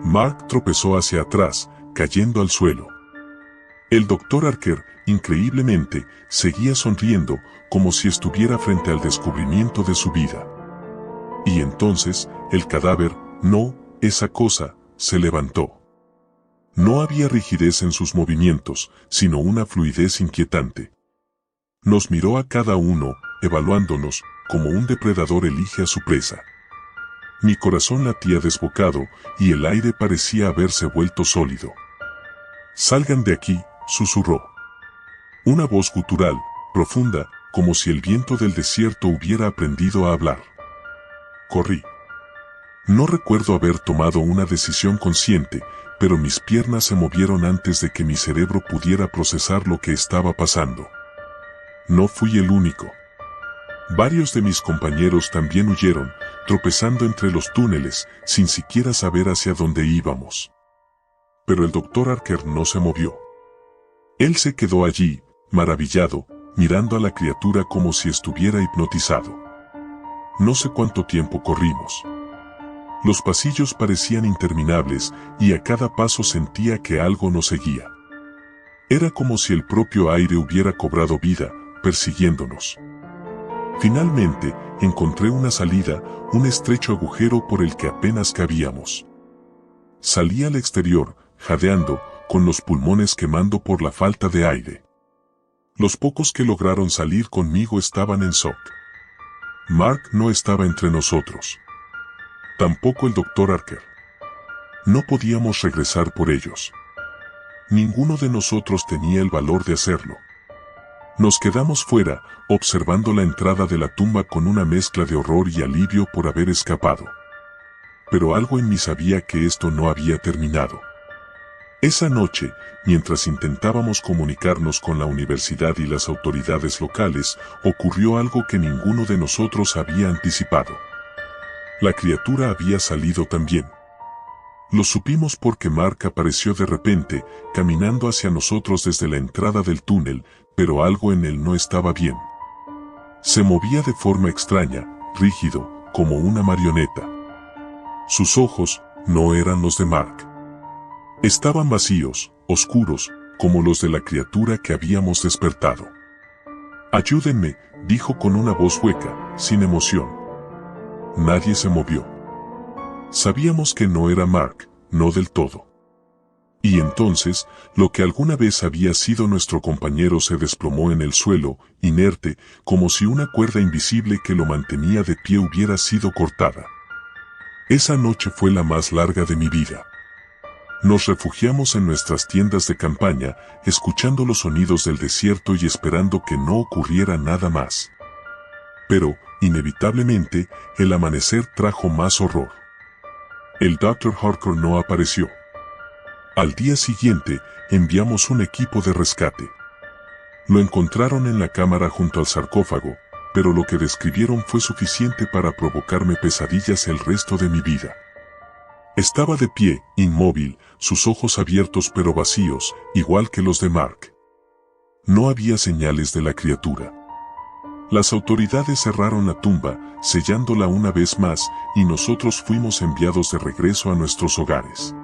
Speaker 1: Mark tropezó hacia atrás, cayendo al suelo. El doctor Archer, increíblemente, seguía sonriendo, como si estuviera frente al descubrimiento de su vida. Y entonces, el cadáver, no, esa cosa, se levantó. No había rigidez en sus movimientos, sino una fluidez inquietante. Nos miró a cada uno, evaluándonos, como un depredador elige a su presa. Mi corazón latía desbocado, y el aire parecía haberse vuelto sólido. «Salgan de aquí», susurró. Una voz gutural, profunda, como si el viento del desierto hubiera aprendido a hablar. Corrí. No recuerdo haber tomado una decisión consciente, pero mis piernas se movieron antes de que mi cerebro pudiera procesar lo que estaba pasando. No fui el único. Varios de mis compañeros también huyeron, tropezando entre los túneles, sin siquiera saber hacia dónde íbamos. Pero el doctor Archer no se movió. Él se quedó allí, maravillado, mirando a la criatura como si estuviera hipnotizado. No sé cuánto tiempo corrimos. Los pasillos parecían interminables, y a cada paso sentía que algo nos seguía. Era como si el propio aire hubiera cobrado vida, persiguiéndonos. Finalmente, encontré una salida, un estrecho agujero por el que apenas cabíamos. Salí al exterior, jadeando, con los pulmones quemando por la falta de aire. Los pocos que lograron salir conmigo estaban en shock. Mark no estaba entre nosotros. Tampoco el doctor Archer. No podíamos regresar por ellos. Ninguno de nosotros tenía el valor de hacerlo. Nos quedamos fuera, observando la entrada de la tumba con una mezcla de horror y alivio por haber escapado. Pero algo en mí sabía que esto no había terminado. Esa noche, mientras intentábamos comunicarnos con la universidad y las autoridades locales, ocurrió algo que ninguno de nosotros había anticipado. La criatura había salido también. Lo supimos porque Mark apareció de repente, caminando hacia nosotros desde la entrada del túnel, pero algo en él no estaba bien. Se movía de forma extraña, rígido, como una marioneta. Sus ojos no eran los de Mark. Estaban vacíos, oscuros, como los de la criatura que habíamos despertado. «Ayúdenme», dijo con una voz hueca, sin emoción. Nadie se movió. Sabíamos que no era Mark, no del todo. Y entonces, lo que alguna vez había sido nuestro compañero se desplomó en el suelo, inerte, como si una cuerda invisible que lo mantenía de pie hubiera sido cortada. Esa noche fue la más larga de mi vida. Nos refugiamos en nuestras tiendas de campaña, escuchando los sonidos del desierto y esperando que no ocurriera nada más. Pero, inevitablemente, el amanecer trajo más horror. El Dr. Harker no apareció. Al día siguiente, enviamos un equipo de rescate. Lo encontraron en la cámara junto al sarcófago, pero lo que describieron fue suficiente para provocarme pesadillas el resto de mi vida. Estaba de pie, inmóvil, sus ojos abiertos pero vacíos, igual que los de Mark. No había señales de la criatura. Las autoridades cerraron la tumba, sellándola una vez más, y nosotros fuimos enviados de regreso a nuestros hogares.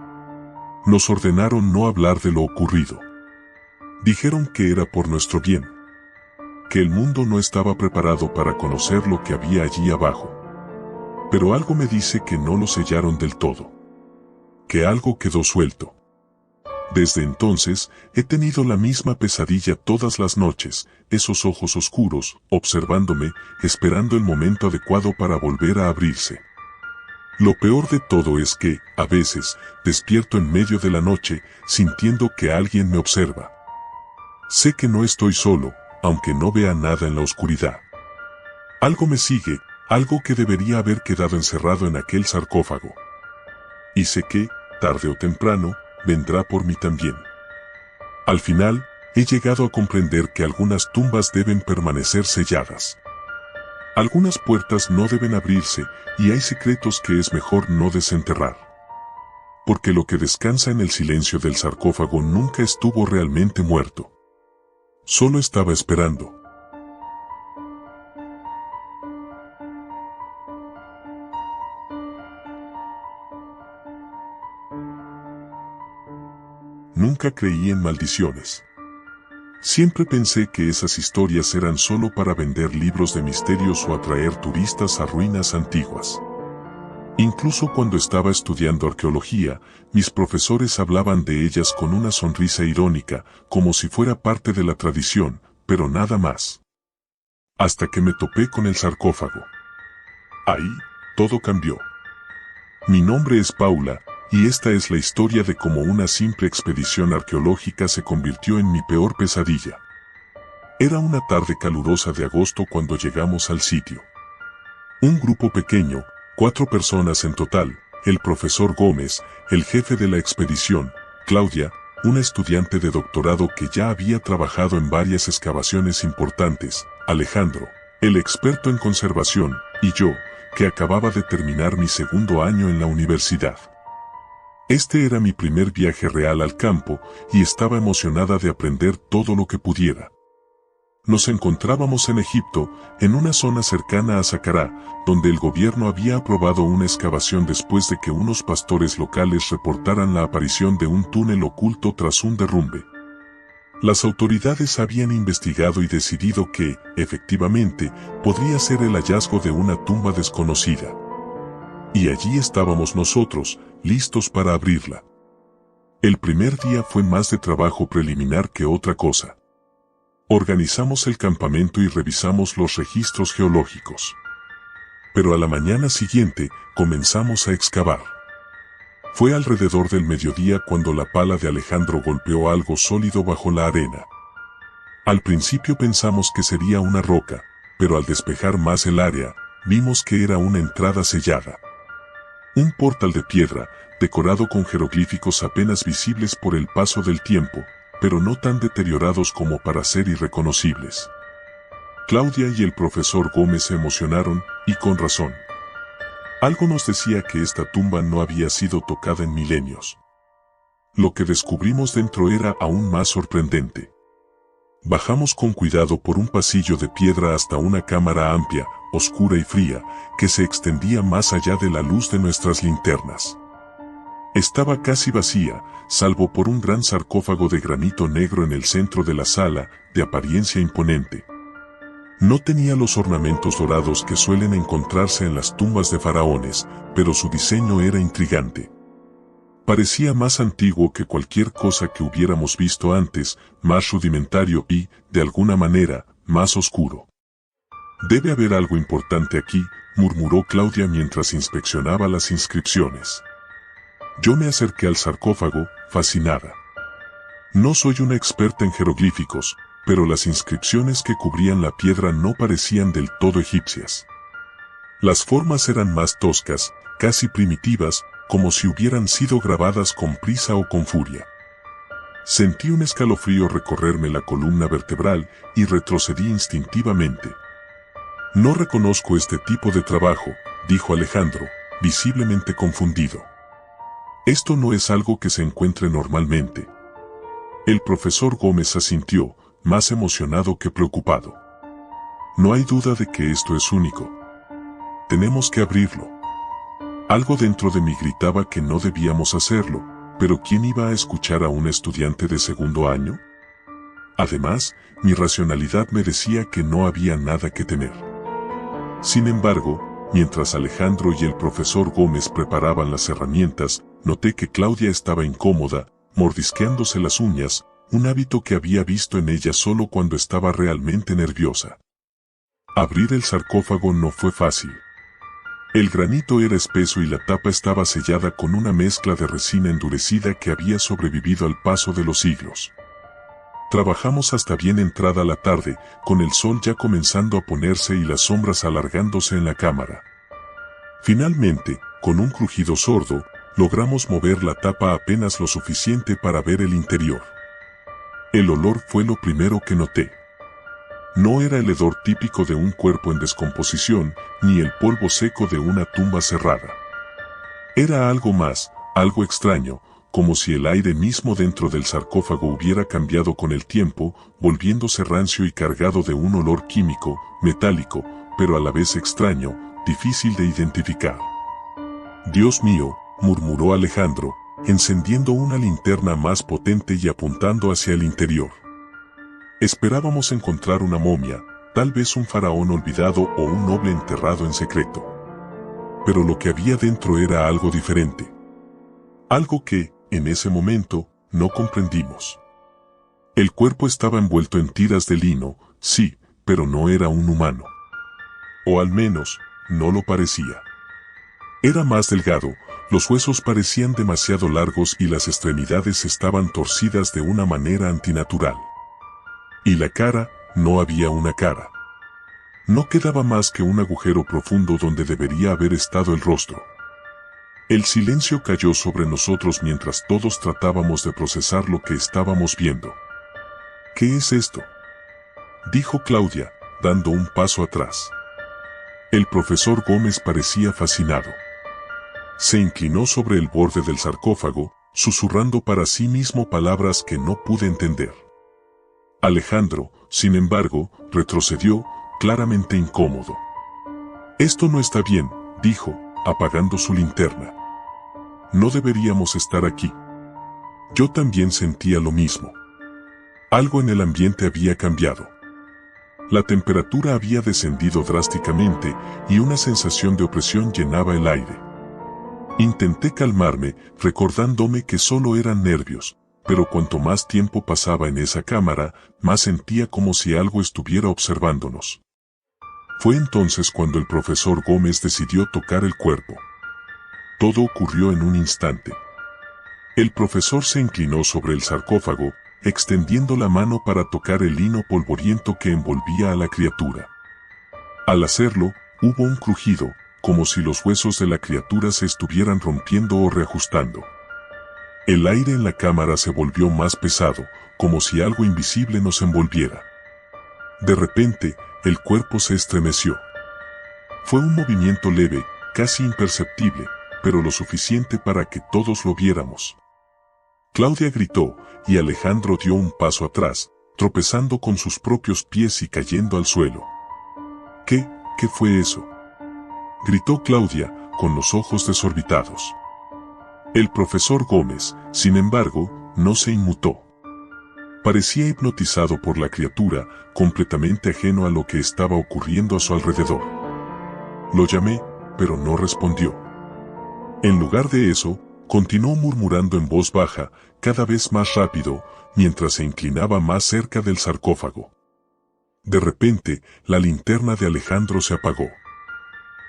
Speaker 1: Nos ordenaron no hablar de lo ocurrido. Dijeron que era por nuestro bien, que el mundo no estaba preparado para conocer lo que había allí abajo. Pero algo me dice que no lo sellaron del todo, que algo quedó suelto. Desde entonces, he tenido la misma pesadilla todas las noches, esos ojos oscuros, observándome, esperando el momento adecuado para volver a abrirse. Lo peor de todo es que, a veces, despierto en medio de la noche, sintiendo que alguien me observa. Sé que no estoy solo, aunque no vea nada en la oscuridad. Algo me sigue, algo que debería haber quedado encerrado en aquel sarcófago. Y sé que, tarde o temprano, vendrá por mí también. Al final, he llegado a comprender que algunas tumbas deben permanecer selladas. Algunas puertas no deben abrirse, y hay secretos que es mejor no desenterrar. Porque lo que descansa en el silencio del sarcófago nunca estuvo realmente muerto. Solo estaba esperando. Nunca creí en maldiciones. Siempre pensé que esas historias eran solo para vender libros de misterios o atraer turistas a ruinas antiguas. Incluso cuando estaba estudiando arqueología, mis profesores hablaban de ellas con una sonrisa irónica, como si fuera parte de la tradición, pero nada más. Hasta que me topé con el sarcófago. Ahí, todo cambió. Mi nombre es Paula, y esta es la historia de cómo una simple expedición arqueológica se convirtió en mi peor pesadilla. Era una tarde calurosa de agosto cuando llegamos al sitio. Un grupo pequeño, 4 personas en total, el profesor Gómez, el jefe de la expedición, Claudia, una estudiante de doctorado que ya había trabajado en varias excavaciones importantes, Alejandro, el experto en conservación, y yo, que acababa de terminar mi segundo año en la universidad. Este era mi primer viaje real al campo, y estaba emocionada de aprender todo lo que pudiera. Nos encontrábamos en Egipto, en una zona cercana a Saqqara, donde el gobierno había aprobado una excavación después de que unos pastores locales reportaran la aparición de un túnel oculto tras un derrumbe. Las autoridades habían investigado y decidido que, efectivamente, podría ser el hallazgo de una tumba desconocida. Y allí estábamos nosotros, listos para abrirla. El primer día fue más de trabajo preliminar que otra cosa. Organizamos el campamento y revisamos los registros geológicos. Pero a la mañana siguiente, comenzamos a excavar. Fue alrededor del mediodía cuando la pala de Alejandro golpeó algo sólido bajo la arena. Al principio pensamos que sería una roca, pero al despejar más el área, vimos que era una entrada sellada. Un portal de piedra, decorado con jeroglíficos apenas visibles por el paso del tiempo, pero no tan deteriorados como para ser irreconocibles. Claudia y el profesor Gómez se emocionaron, y con razón. Algo nos decía que esta tumba no había sido tocada en milenios. Lo que descubrimos dentro era aún más sorprendente. Bajamos con cuidado por un pasillo de piedra hasta una cámara amplia, oscura y fría, que se extendía más allá de la luz de nuestras linternas. Estaba casi vacía, salvo por un gran sarcófago de granito negro en el centro de la sala, de apariencia imponente. No tenía los ornamentos dorados que suelen encontrarse en las tumbas de faraones, pero su diseño era intrigante. Parecía más antiguo que cualquier cosa que hubiéramos visto antes, más rudimentario y, de alguna manera, más oscuro. «Debe haber algo importante aquí», murmuró Claudia mientras inspeccionaba las inscripciones. Yo me acerqué al sarcófago, fascinada. No soy una experta en jeroglíficos, pero las inscripciones que cubrían la piedra no parecían del todo egipcias. Las formas eran más toscas, casi primitivas, como si hubieran sido grabadas con prisa o con furia. Sentí un escalofrío recorrerme la columna vertebral y retrocedí instintivamente. «No reconozco este tipo de trabajo», dijo Alejandro, visiblemente confundido. «Esto no es algo que se encuentre normalmente». El profesor Gómez asintió, más emocionado que preocupado. No hay duda de que esto es único. Tenemos que abrirlo. Algo dentro de mí gritaba que no debíamos hacerlo, pero ¿quién iba a escuchar a un estudiante de segundo año? Además, mi racionalidad me decía que no había nada que temer. Sin embargo, mientras Alejandro y el profesor Gómez preparaban las herramientas, noté que Claudia estaba incómoda, mordisqueándose las uñas, un hábito que había visto en ella solo cuando estaba realmente nerviosa. Abrir el sarcófago no fue fácil. El granito era espeso y la tapa estaba sellada con una mezcla de resina endurecida que había sobrevivido al paso de los siglos. Trabajamos hasta bien entrada la tarde, con el sol ya comenzando a ponerse y las sombras alargándose en la cámara. Finalmente, con un crujido sordo, logramos mover la tapa apenas lo suficiente para ver el interior. El olor fue lo primero que noté. No era el hedor típico de un cuerpo en descomposición, ni el polvo seco de una tumba cerrada. Era algo más, algo extraño, como si el aire mismo dentro del sarcófago hubiera cambiado con el tiempo, volviéndose rancio y cargado de un olor químico, metálico, pero a la vez extraño, difícil de identificar. «Dios mío», murmuró Alejandro, encendiendo una linterna más potente y apuntando hacia el interior. Esperábamos encontrar una momia, tal vez un faraón olvidado o un noble enterrado en secreto. Pero lo que había dentro era algo diferente. Algo que, en ese momento, no comprendimos. El cuerpo estaba envuelto en tiras de lino, sí, pero no era un humano. O al menos, no lo parecía. Era más delgado, los huesos parecían demasiado largos y las extremidades estaban torcidas de una manera antinatural. Y la cara, no había una cara. No quedaba más que un agujero profundo donde debería haber estado el rostro. El silencio cayó sobre nosotros mientras todos tratábamos de procesar lo que estábamos viendo. «¿Qué es esto?», dijo Claudia, dando un paso atrás. El profesor Gómez parecía fascinado. Se inclinó sobre el borde del sarcófago, susurrando para sí mismo palabras que no pude entender. Alejandro, sin embargo, retrocedió, claramente incómodo. «Esto no está bien», dijo, apagando su linterna. «No deberíamos estar aquí». Yo también sentía lo mismo. Algo en el ambiente había cambiado. La temperatura había descendido drásticamente y una sensación de opresión llenaba el aire. Intenté calmarme, recordándome que solo eran nervios, pero cuanto más tiempo pasaba en esa cámara, más sentía como si algo estuviera observándonos. Fue entonces cuando el profesor Gómez decidió tocar el cuerpo. Todo ocurrió en un instante. El profesor se inclinó sobre el sarcófago, extendiendo la mano para tocar el lino polvoriento que envolvía a la criatura. Al hacerlo, hubo un crujido, como si los huesos de la criatura se estuvieran rompiendo o reajustando. El aire en la cámara se volvió más pesado, como si algo invisible nos envolviera. De repente, el cuerpo se estremeció. Fue un movimiento leve, casi imperceptible, pero lo suficiente para que todos lo viéramos. Claudia gritó, y Alejandro dio un paso atrás, tropezando con sus propios pies y cayendo al suelo. ¿Qué fue eso?», gritó Claudia, con los ojos desorbitados. El profesor Gómez, sin embargo, no se inmutó. Parecía hipnotizado por la criatura, completamente ajeno a lo que estaba ocurriendo a su alrededor. Lo llamé, pero no respondió. En lugar de eso, continuó murmurando en voz baja, cada vez más rápido, mientras se inclinaba más cerca del sarcófago. De repente, la linterna de Alejandro se apagó.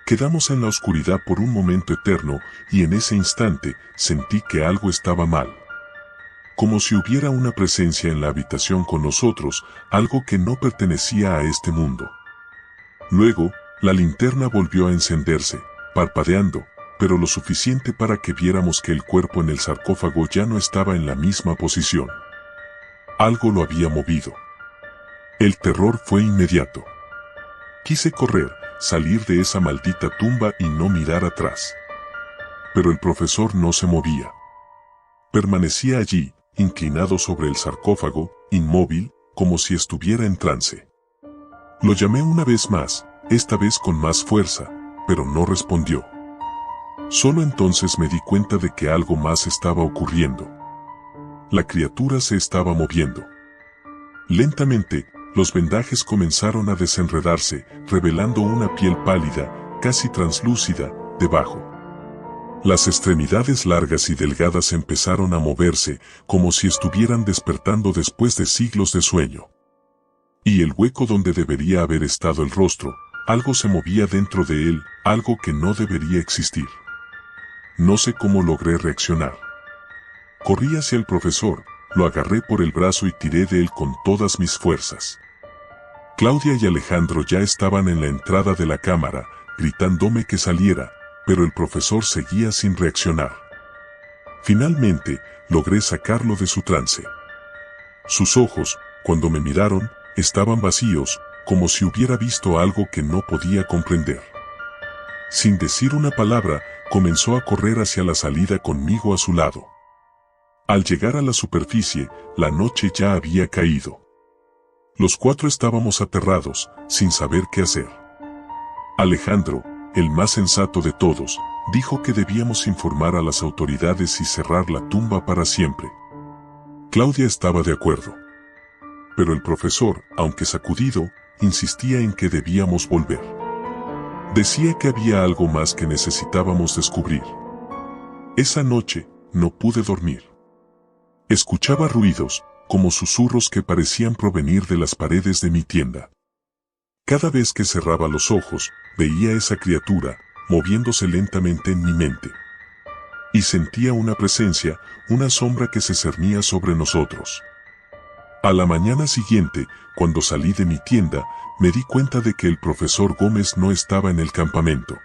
Speaker 1: Quedamos en la oscuridad por un momento eterno, y en ese instante, sentí que algo estaba mal. Como si hubiera una presencia en la habitación con nosotros, algo que no pertenecía a este mundo. Luego, la linterna volvió a encenderse, parpadeando, pero lo suficiente para que viéramos que el cuerpo en el sarcófago ya no estaba en la misma posición. Algo lo había movido. El terror fue inmediato. Quise correr, salir de esa maldita tumba y no mirar atrás. Pero el profesor no se movía. Permanecía allí, inclinado sobre el sarcófago, inmóvil, como si estuviera en trance. Lo llamé una vez más, esta vez con más fuerza, pero no respondió. Solo entonces me di cuenta de que algo más estaba ocurriendo. La criatura se estaba moviendo. Lentamente, los vendajes comenzaron a desenredarse, revelando una piel pálida, casi translúcida, debajo. Las extremidades largas y delgadas empezaron a moverse, como si estuvieran despertando después de siglos de sueño. Y el hueco donde debería haber estado el rostro, algo se movía dentro de él, algo que no debería existir. No sé cómo logré reaccionar. Corrí hacia el profesor, lo agarré por el brazo y tiré de él con todas mis fuerzas. Claudia y Alejandro ya estaban en la entrada de la cámara, gritándome que saliera, pero el profesor seguía sin reaccionar. Finalmente, logré sacarlo de su trance. Sus ojos, cuando me miraron, estaban vacíos, como si hubiera visto algo que no podía comprender. Sin decir una palabra, comenzó a correr hacia la salida conmigo a su lado. Al llegar a la superficie, la noche ya había caído. Los cuatro estábamos aterrados, sin saber qué hacer. Alejandro, el más sensato de todos, dijo que debíamos informar a las autoridades y cerrar la tumba para siempre. Claudia estaba de acuerdo. Pero el profesor, aunque sacudido, insistía en que debíamos volver. Decía que había algo más que necesitábamos descubrir. Esa noche, no pude dormir. Escuchaba ruidos, como susurros que parecían provenir de las paredes de mi tienda. Cada vez que cerraba los ojos, veía a esa criatura, moviéndose lentamente en mi mente. Y sentía una presencia, una sombra que se cernía sobre nosotros. A la mañana siguiente, cuando salí de mi tienda, me di cuenta de que el profesor Gómez no estaba en el campamento.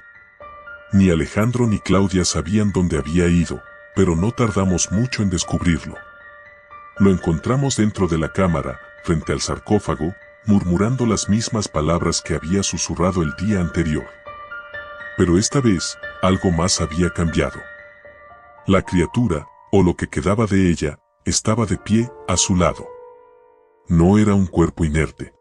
Speaker 1: Ni Alejandro ni Claudia sabían dónde había ido, pero no tardamos mucho en descubrirlo. Lo encontramos dentro de la cámara, frente al sarcófago, murmurando las mismas palabras que había susurrado el día anterior. Pero esta vez, algo más había cambiado. La criatura, o lo que quedaba de ella, estaba de pie, a su lado. No era un cuerpo inerte.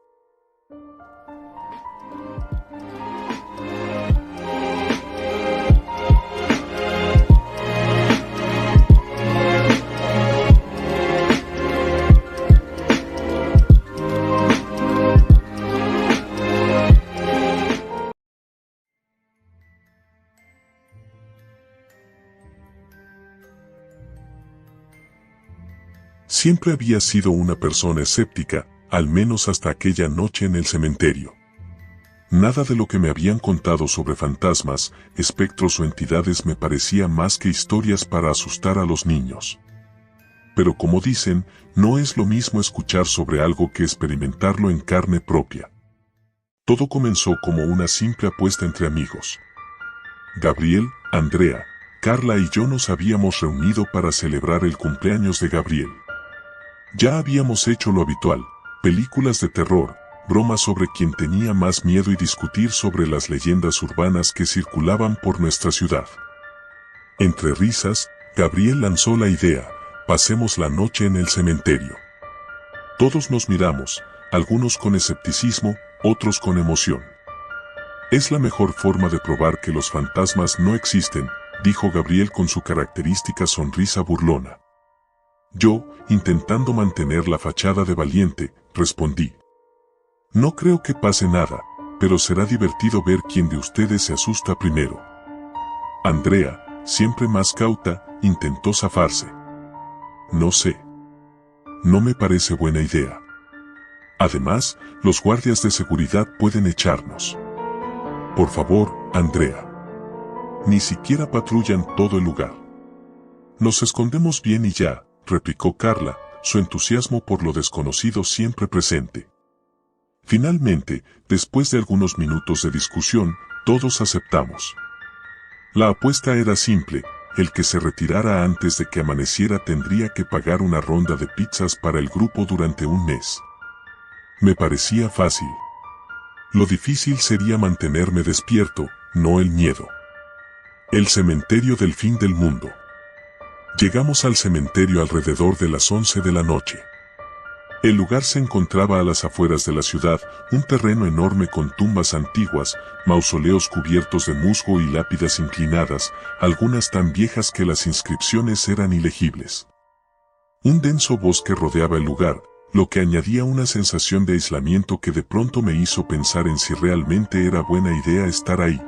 Speaker 1: Siempre había sido una persona escéptica, al menos hasta aquella noche en el cementerio. Nada de lo que me habían contado sobre fantasmas, espectros o entidades me parecía más que historias para asustar a los niños. Pero como dicen, no es lo mismo escuchar sobre algo que experimentarlo en carne propia. Todo comenzó como una simple apuesta entre amigos. Gabriel, Andrea, Carla y yo nos habíamos reunido para celebrar el cumpleaños de Gabriel. Ya habíamos hecho lo habitual, películas de terror, bromas sobre quién tenía más miedo y discutir sobre las leyendas urbanas que circulaban por nuestra ciudad. Entre risas, Gabriel lanzó la idea, pasemos la noche en el cementerio. Todos nos miramos, algunos con escepticismo, otros con emoción. Es la mejor forma de probar que los fantasmas no existen, dijo Gabriel con su característica sonrisa burlona. Yo, intentando mantener la fachada de valiente, respondí. No creo que pase nada, pero será divertido ver quién de ustedes se asusta primero. Andrea, siempre más cauta, intentó zafarse. No sé. No me parece buena idea. Además, los guardias de seguridad pueden echarnos. Por favor, Andrea. Ni siquiera patrullan todo el lugar. Nos escondemos bien y ya, replicó Carla, su entusiasmo por lo desconocido siempre presente. Finalmente, después de algunos minutos de discusión, todos aceptamos. La apuesta era simple, el que se retirara antes de que amaneciera tendría que pagar una ronda de pizzas para el grupo durante un mes. Me parecía fácil. Lo difícil sería mantenerme despierto, no el miedo. El cementerio del fin del mundo. Llegamos al cementerio alrededor de las 11 de la noche. El lugar se encontraba a las afueras de la ciudad, un terreno enorme con tumbas antiguas, mausoleos cubiertos de musgo y lápidas inclinadas, algunas tan viejas que las inscripciones eran ilegibles. Un denso bosque rodeaba el lugar, lo que añadía una sensación de aislamiento que de pronto me hizo pensar en si realmente era buena idea estar ahí.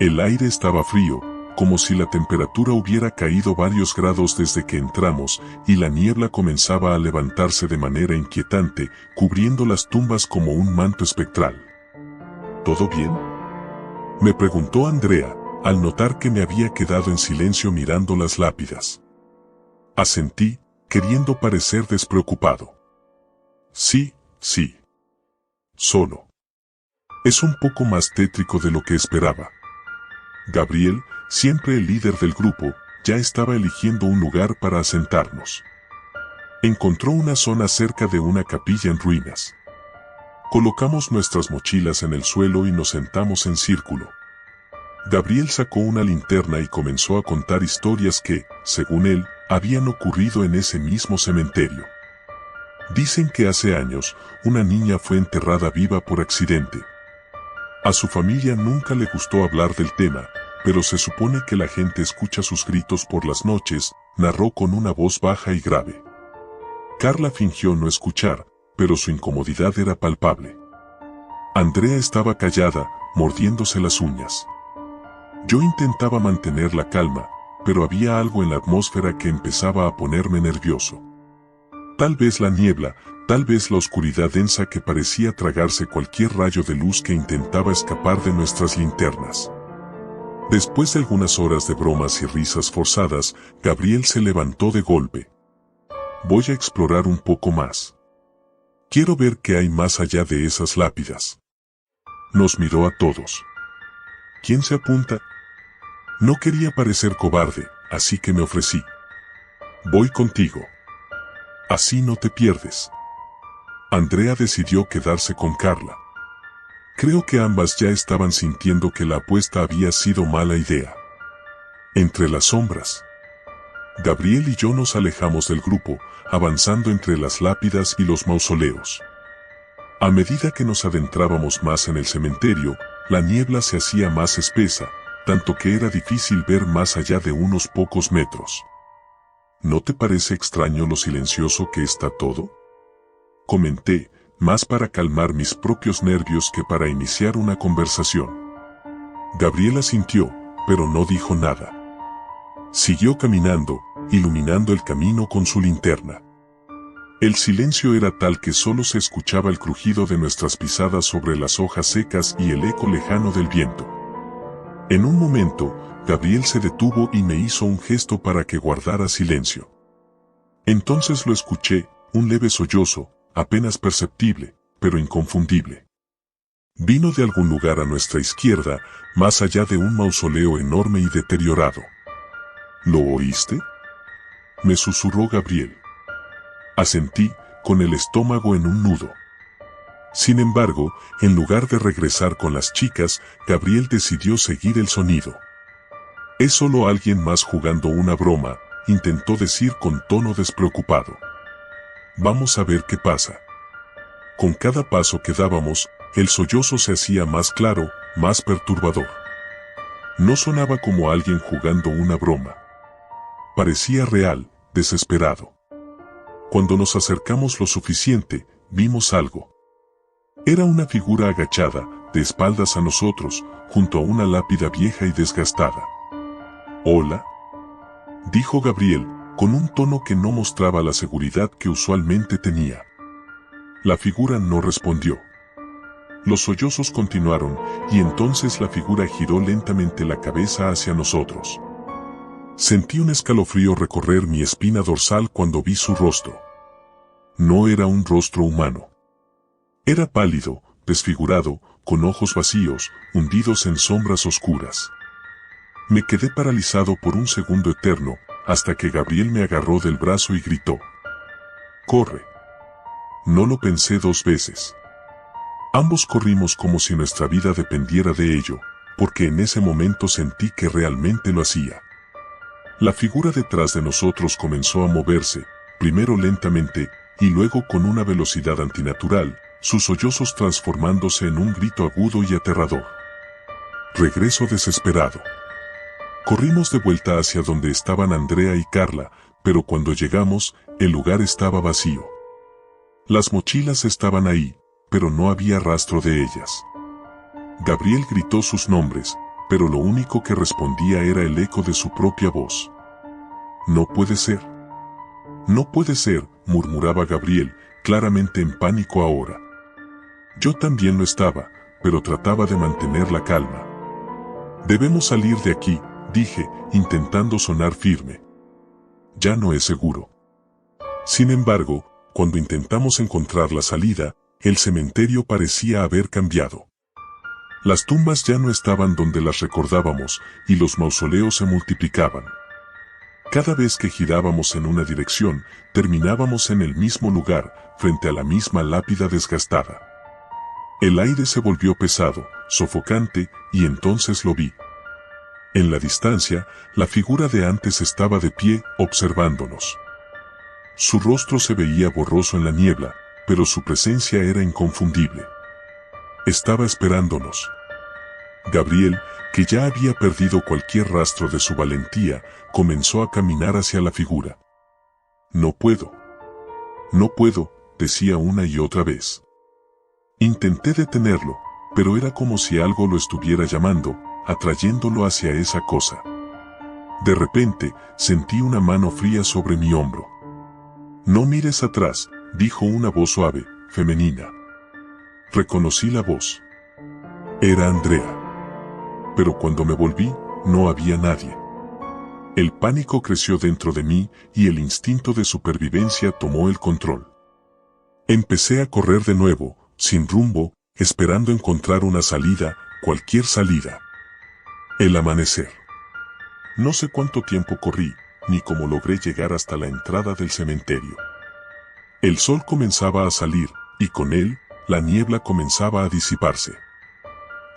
Speaker 1: El aire estaba frío, como si la temperatura hubiera caído varios grados desde que entramos, y la niebla comenzaba a levantarse de manera inquietante, cubriendo las tumbas como un manto espectral. ¿Todo bien?, me preguntó Andrea, al notar que me había quedado en silencio mirando las lápidas. Asentí, queriendo parecer despreocupado. Sí. Solo. Es un poco más tétrico de lo que esperaba. Gabriel, siempre el líder del grupo, ya estaba eligiendo un lugar para asentarnos. Encontró una zona cerca de una capilla en ruinas. Colocamos nuestras mochilas en el suelo y nos sentamos en círculo. Gabriel sacó una linterna y comenzó a contar historias que, según él, habían ocurrido en ese mismo cementerio. Dicen que hace años, una niña fue enterrada viva por accidente. A su familia nunca le gustó hablar del tema, pero se supone que la gente escucha sus gritos por las noches, narró con una voz baja y grave. Carla fingió no escuchar, pero su incomodidad era palpable. Andrea estaba callada, mordiéndose las uñas. Yo intentaba mantener la calma, pero había algo en la atmósfera que empezaba a ponerme nervioso. Tal vez la niebla, tal vez la oscuridad densa que parecía tragarse cualquier rayo de luz que intentaba escapar de nuestras linternas. Después de algunas horas de bromas y risas forzadas, Gabriel se levantó de golpe. Voy a explorar un poco más. Quiero ver qué hay más allá de esas lápidas. Nos miró a todos. ¿Quién se apunta? No quería parecer cobarde, así que me ofrecí. Voy contigo. Así no te pierdes. Andrea decidió quedarse con Carla. Creo que ambas ya estaban sintiendo que la apuesta había sido mala idea. Entre las sombras, Gabriel y yo nos alejamos del grupo, avanzando entre las lápidas y los mausoleos. A medida que nos adentrábamos más en el cementerio, la niebla se hacía más espesa, tanto que era difícil ver más allá de unos pocos metros. ¿No te parece extraño lo silencioso que está todo?, comenté, más para calmar mis propios nervios que para iniciar una conversación. Gabriela asintió, pero no dijo nada. Siguió caminando, iluminando el camino con su linterna. El silencio era tal que solo se escuchaba el crujido de nuestras pisadas sobre las hojas secas y el eco lejano del viento. En un momento, Gabriel se detuvo y me hizo un gesto para que guardara silencio. Entonces lo escuché, un leve sollozo, apenas perceptible, pero inconfundible. Vino de algún lugar a nuestra izquierda, más allá de un mausoleo enorme y deteriorado. ¿Lo oíste?, me susurró Gabriel. Asentí, con el estómago en un nudo. Sin embargo, en lugar de regresar con las chicas, Gabriel decidió seguir el sonido. Es solo alguien más jugando una broma, intentó decir con tono despreocupado. Vamos a ver qué pasa. Con cada paso que dábamos, el sollozo se hacía más claro, más perturbador. No sonaba como alguien jugando una broma. Parecía real, desesperado. Cuando nos acercamos lo suficiente, vimos algo. Era una figura agachada, de espaldas a nosotros, junto a una lápida vieja y desgastada. «Hola», dijo Gabriel, con un tono que no mostraba la seguridad que usualmente tenía. La figura no respondió. Los sollozos continuaron, y entonces la figura giró lentamente la cabeza hacia nosotros. Sentí un escalofrío recorrer mi espina dorsal cuando vi su rostro. No era un rostro humano. Era pálido, desfigurado, con ojos vacíos, hundidos en sombras oscuras. Me quedé paralizado por un segundo eterno, hasta que Gabriel me agarró del brazo y gritó: «¡Corre!». No lo pensé dos veces. Ambos corrimos como si nuestra vida dependiera de ello, porque en ese momento sentí que realmente lo hacía. La figura detrás de nosotros comenzó a moverse, primero lentamente, y luego con una velocidad antinatural, sus sollozos transformándose en un grito agudo y aterrador. Regreso desesperado. Corrimos de vuelta hacia donde estaban Andrea y Carla, pero cuando llegamos, el lugar estaba vacío. Las mochilas estaban ahí, pero no había rastro de ellas. Gabriel gritó sus nombres, pero lo único que respondía era el eco de su propia voz. «No puede ser. No puede ser», murmuraba Gabriel, claramente en pánico ahora. Yo también lo estaba, pero trataba de mantener la calma. «Debemos salir de aquí», dije, intentando sonar firme. «Ya no es seguro». Sin embargo, cuando intentamos encontrar la salida, el cementerio parecía haber cambiado. Las tumbas ya no estaban donde las recordábamos, y los mausoleos se multiplicaban. Cada vez que girábamos en una dirección, terminábamos en el mismo lugar, frente a la misma lápida desgastada. El aire se volvió pesado, sofocante, y entonces lo vi. En la distancia, la figura de antes estaba de pie, observándonos. Su rostro se veía borroso en la niebla, pero su presencia era inconfundible. Estaba esperándonos. Gabriel, que ya había perdido cualquier rastro de su valentía, comenzó a caminar hacia la figura. «No puedo. No puedo», decía una y otra vez. Intenté detenerlo, pero era como si algo lo estuviera llamando, atrayéndolo hacia esa cosa. De repente, sentí una mano fría sobre mi hombro. «No mires atrás», dijo una voz suave, femenina. Reconocí la voz. Era Andrea. Pero cuando me volví, no había nadie. El pánico creció dentro de mí y el instinto de supervivencia tomó el control. Empecé a correr de nuevo, sin rumbo, esperando encontrar una salida, cualquier salida. El amanecer. No sé cuánto tiempo corrí, ni cómo logré llegar hasta la entrada del cementerio. El sol comenzaba a salir, y con él, la niebla comenzaba a disiparse.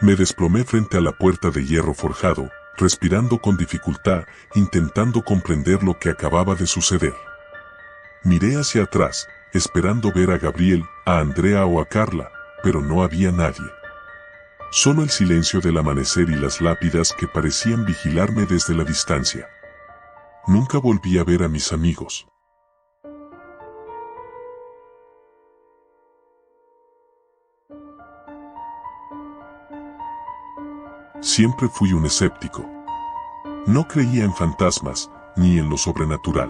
Speaker 1: Me desplomé frente a la puerta de hierro forjado, respirando con dificultad, intentando comprender lo que acababa de suceder. Miré hacia atrás, esperando ver a Gabriel, a Andrea o a Carla, pero no había nadie. Solo el silencio del amanecer y las lápidas que parecían vigilarme desde la distancia. Nunca volví a ver a mis amigos. Siempre fui un escéptico. No creía en fantasmas, ni en lo sobrenatural.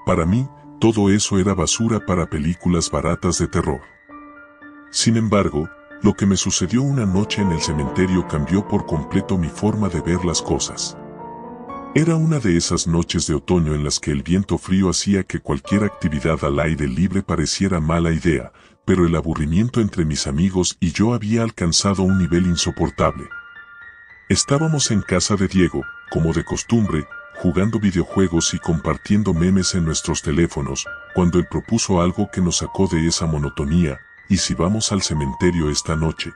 Speaker 1: Para mí, todo eso era basura para películas baratas de terror. Sin embargo, lo que me sucedió una noche en el cementerio cambió por completo mi forma de ver las cosas. Era una de esas noches de otoño en las que el viento frío hacía que cualquier actividad al aire libre pareciera mala idea, pero el aburrimiento entre mis amigos y yo había alcanzado un nivel insoportable. Estábamos en casa de Diego, como de costumbre, jugando videojuegos y compartiendo memes en nuestros teléfonos, cuando él propuso algo que nos sacó de esa monotonía: «¿Y si vamos al cementerio esta noche?».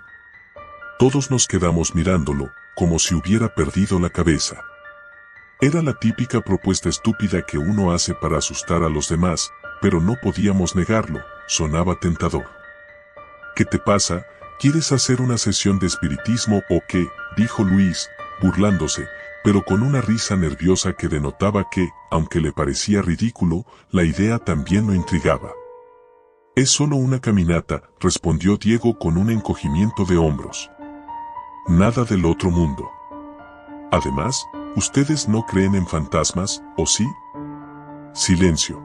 Speaker 1: Todos nos quedamos mirándolo, como si hubiera perdido la cabeza. Era la típica propuesta estúpida que uno hace para asustar a los demás, pero no podíamos negarlo, sonaba tentador. «¿Qué te pasa? ¿Quieres hacer una sesión de espiritismo o qué?», dijo Luis, burlándose, pero con una risa nerviosa que denotaba que, aunque le parecía ridículo, la idea también lo intrigaba. «Es solo una caminata», respondió Diego con un encogimiento de hombros. «Nada del otro mundo. Además, ¿ustedes no creen en fantasmas, o sí?». Silencio.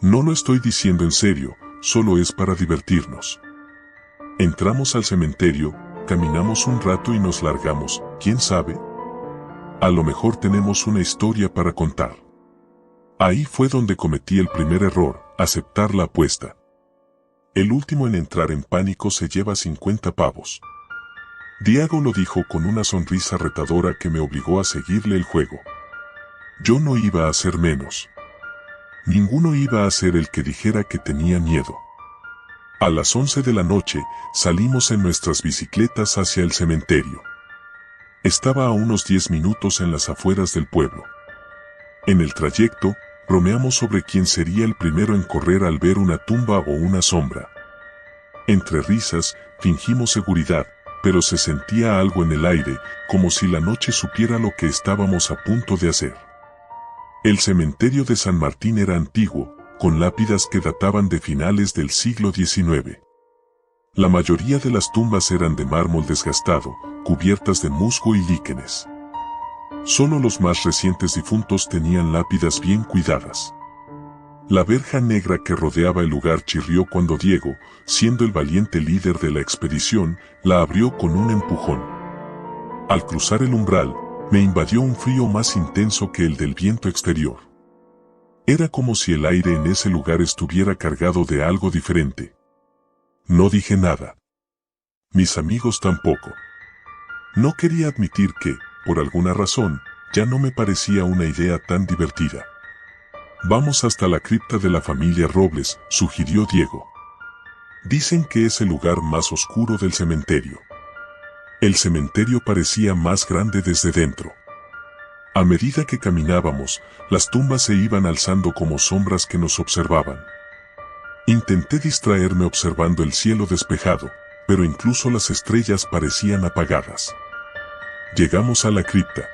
Speaker 1: «No lo estoy diciendo en serio, solo es para divertirnos». Entramos al cementerio, caminamos un rato y nos largamos, ¿quién sabe? A lo mejor tenemos una historia para contar. Ahí fue donde cometí el primer error, aceptar la apuesta. El último en entrar en pánico se lleva 50 pavos. Diego lo dijo con una sonrisa retadora que me obligó a seguirle el juego. Yo no iba a hacer menos. Ninguno iba a ser el que dijera que tenía miedo. A las 11 de la noche, salimos en nuestras bicicletas hacia el cementerio. Estaba a unos 10 minutos en las afueras del pueblo. En el trayecto, bromeamos sobre quién sería el primero en correr al ver una tumba o una sombra. Entre risas, fingimos seguridad, pero se sentía algo en el aire, como si la noche supiera lo que estábamos a punto de hacer. El cementerio de San Martín era antiguo, con lápidas que databan de finales del siglo XIX. La mayoría de las tumbas eran de mármol desgastado, cubiertas de musgo y líquenes. Solo los más recientes difuntos tenían lápidas bien cuidadas. La verja negra que rodeaba el lugar chirrió cuando Diego, siendo el valiente líder de la expedición, la abrió con un empujón. Al cruzar el umbral, me invadió un frío más intenso que el del viento exterior. Era como si el aire en ese lugar estuviera cargado de algo diferente. No dije nada. Mis amigos tampoco. No quería admitir que, por alguna razón, ya no me parecía una idea tan divertida. Vamos hasta la cripta de la familia Robles, sugirió Diego. Dicen que es el lugar más oscuro del cementerio. El cementerio parecía más grande desde dentro. A medida que caminábamos, las tumbas se iban alzando como sombras que nos observaban. Intenté distraerme observando el cielo despejado, pero incluso las estrellas parecían apagadas. Llegamos a la cripta.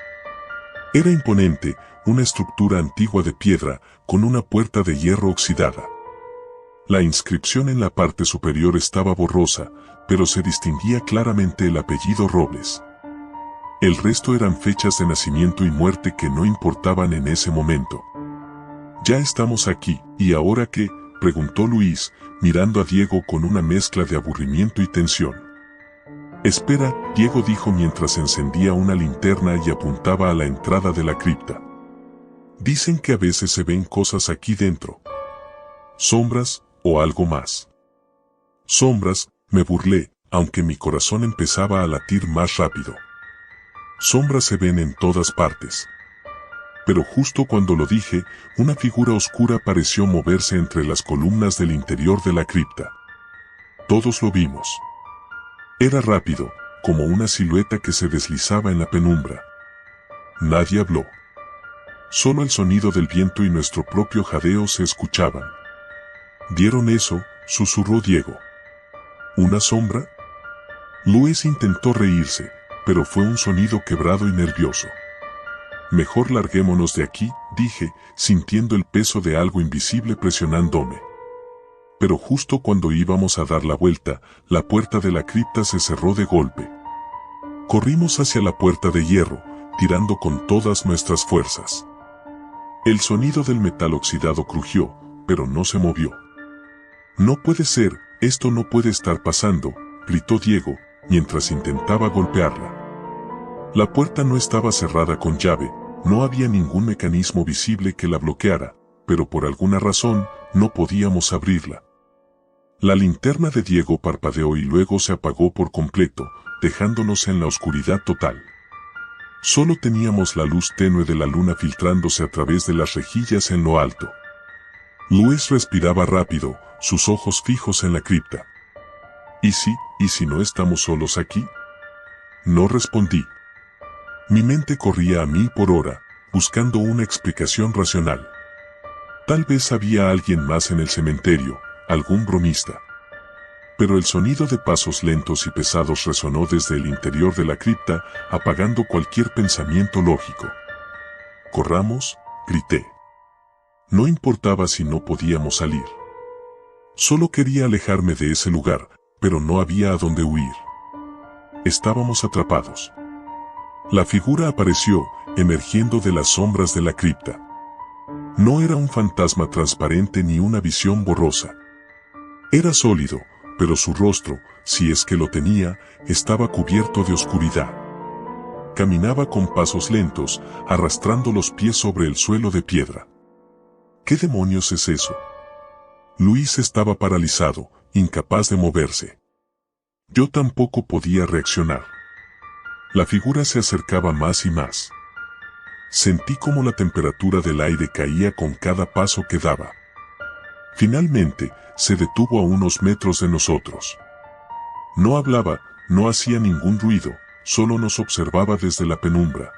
Speaker 1: Era imponente, una estructura antigua de piedra, con una puerta de hierro oxidada. La inscripción en la parte superior estaba borrosa, pero se distinguía claramente el apellido Robles. El resto eran fechas de nacimiento y muerte que no importaban en ese momento. «Ya estamos aquí, ¿y ahora qué?», preguntó Luis, mirando a Diego con una mezcla de aburrimiento y tensión. «Espera», Diego dijo mientras encendía una linterna y apuntaba a la entrada de la cripta. «Dicen que a veces se ven cosas aquí dentro. Sombras, o algo más». «Sombras», me burlé, aunque mi corazón empezaba a latir más rápido. «Sombras se ven en todas partes». Pero justo cuando lo dije, una figura oscura pareció moverse entre las columnas del interior de la cripta. Todos lo vimos. Era rápido, como una silueta que se deslizaba en la penumbra. Nadie habló. Solo el sonido del viento y nuestro propio jadeo se escuchaban. «¿Vieron eso?», susurró Diego. «¿Una sombra?». Luis intentó reírse, pero fue un sonido quebrado y nervioso. «Mejor larguémonos de aquí», dije, sintiendo el peso de algo invisible presionándome. Pero justo cuando íbamos a dar la vuelta, la puerta de la cripta se cerró de golpe. Corrimos hacia la puerta de hierro, tirando con todas nuestras fuerzas. El sonido del metal oxidado crujió, pero no se movió. «No puede ser, esto no puede estar pasando», gritó Diego, mientras intentaba golpearla. La puerta no estaba cerrada con llave, no había ningún mecanismo visible que la bloqueara, pero por alguna razón, no podíamos abrirla. La linterna de Diego parpadeó y luego se apagó por completo, dejándonos en la oscuridad total. Solo teníamos la luz tenue de la luna filtrándose a través de las rejillas en lo alto. Luis respiraba rápido, sus ojos fijos en la cripta. ¿Y si no estamos solos aquí?». No respondí. Mi mente corría a 1000 por hora, buscando una explicación racional. Tal vez había alguien más en el cementerio, algún bromista. Pero el sonido de pasos lentos y pesados resonó desde el interior de la cripta, apagando cualquier pensamiento lógico. «Corramos», grité. No importaba si no podíamos salir. Solo quería alejarme de ese lugar, pero no había a dónde huir. Estábamos atrapados. La figura apareció, emergiendo de las sombras de la cripta. No era un fantasma transparente ni una visión borrosa. Era sólido, pero su rostro, si es que lo tenía, estaba cubierto de oscuridad. Caminaba con pasos lentos, arrastrando los pies sobre el suelo de piedra. ¿Qué demonios es eso? Luis estaba paralizado, incapaz de moverse. Yo tampoco podía reaccionar. La figura se acercaba más y más. Sentí como la temperatura del aire caía con cada paso que daba. Finalmente, se detuvo a unos metros de nosotros. No hablaba, no hacía ningún ruido, solo nos observaba desde la penumbra.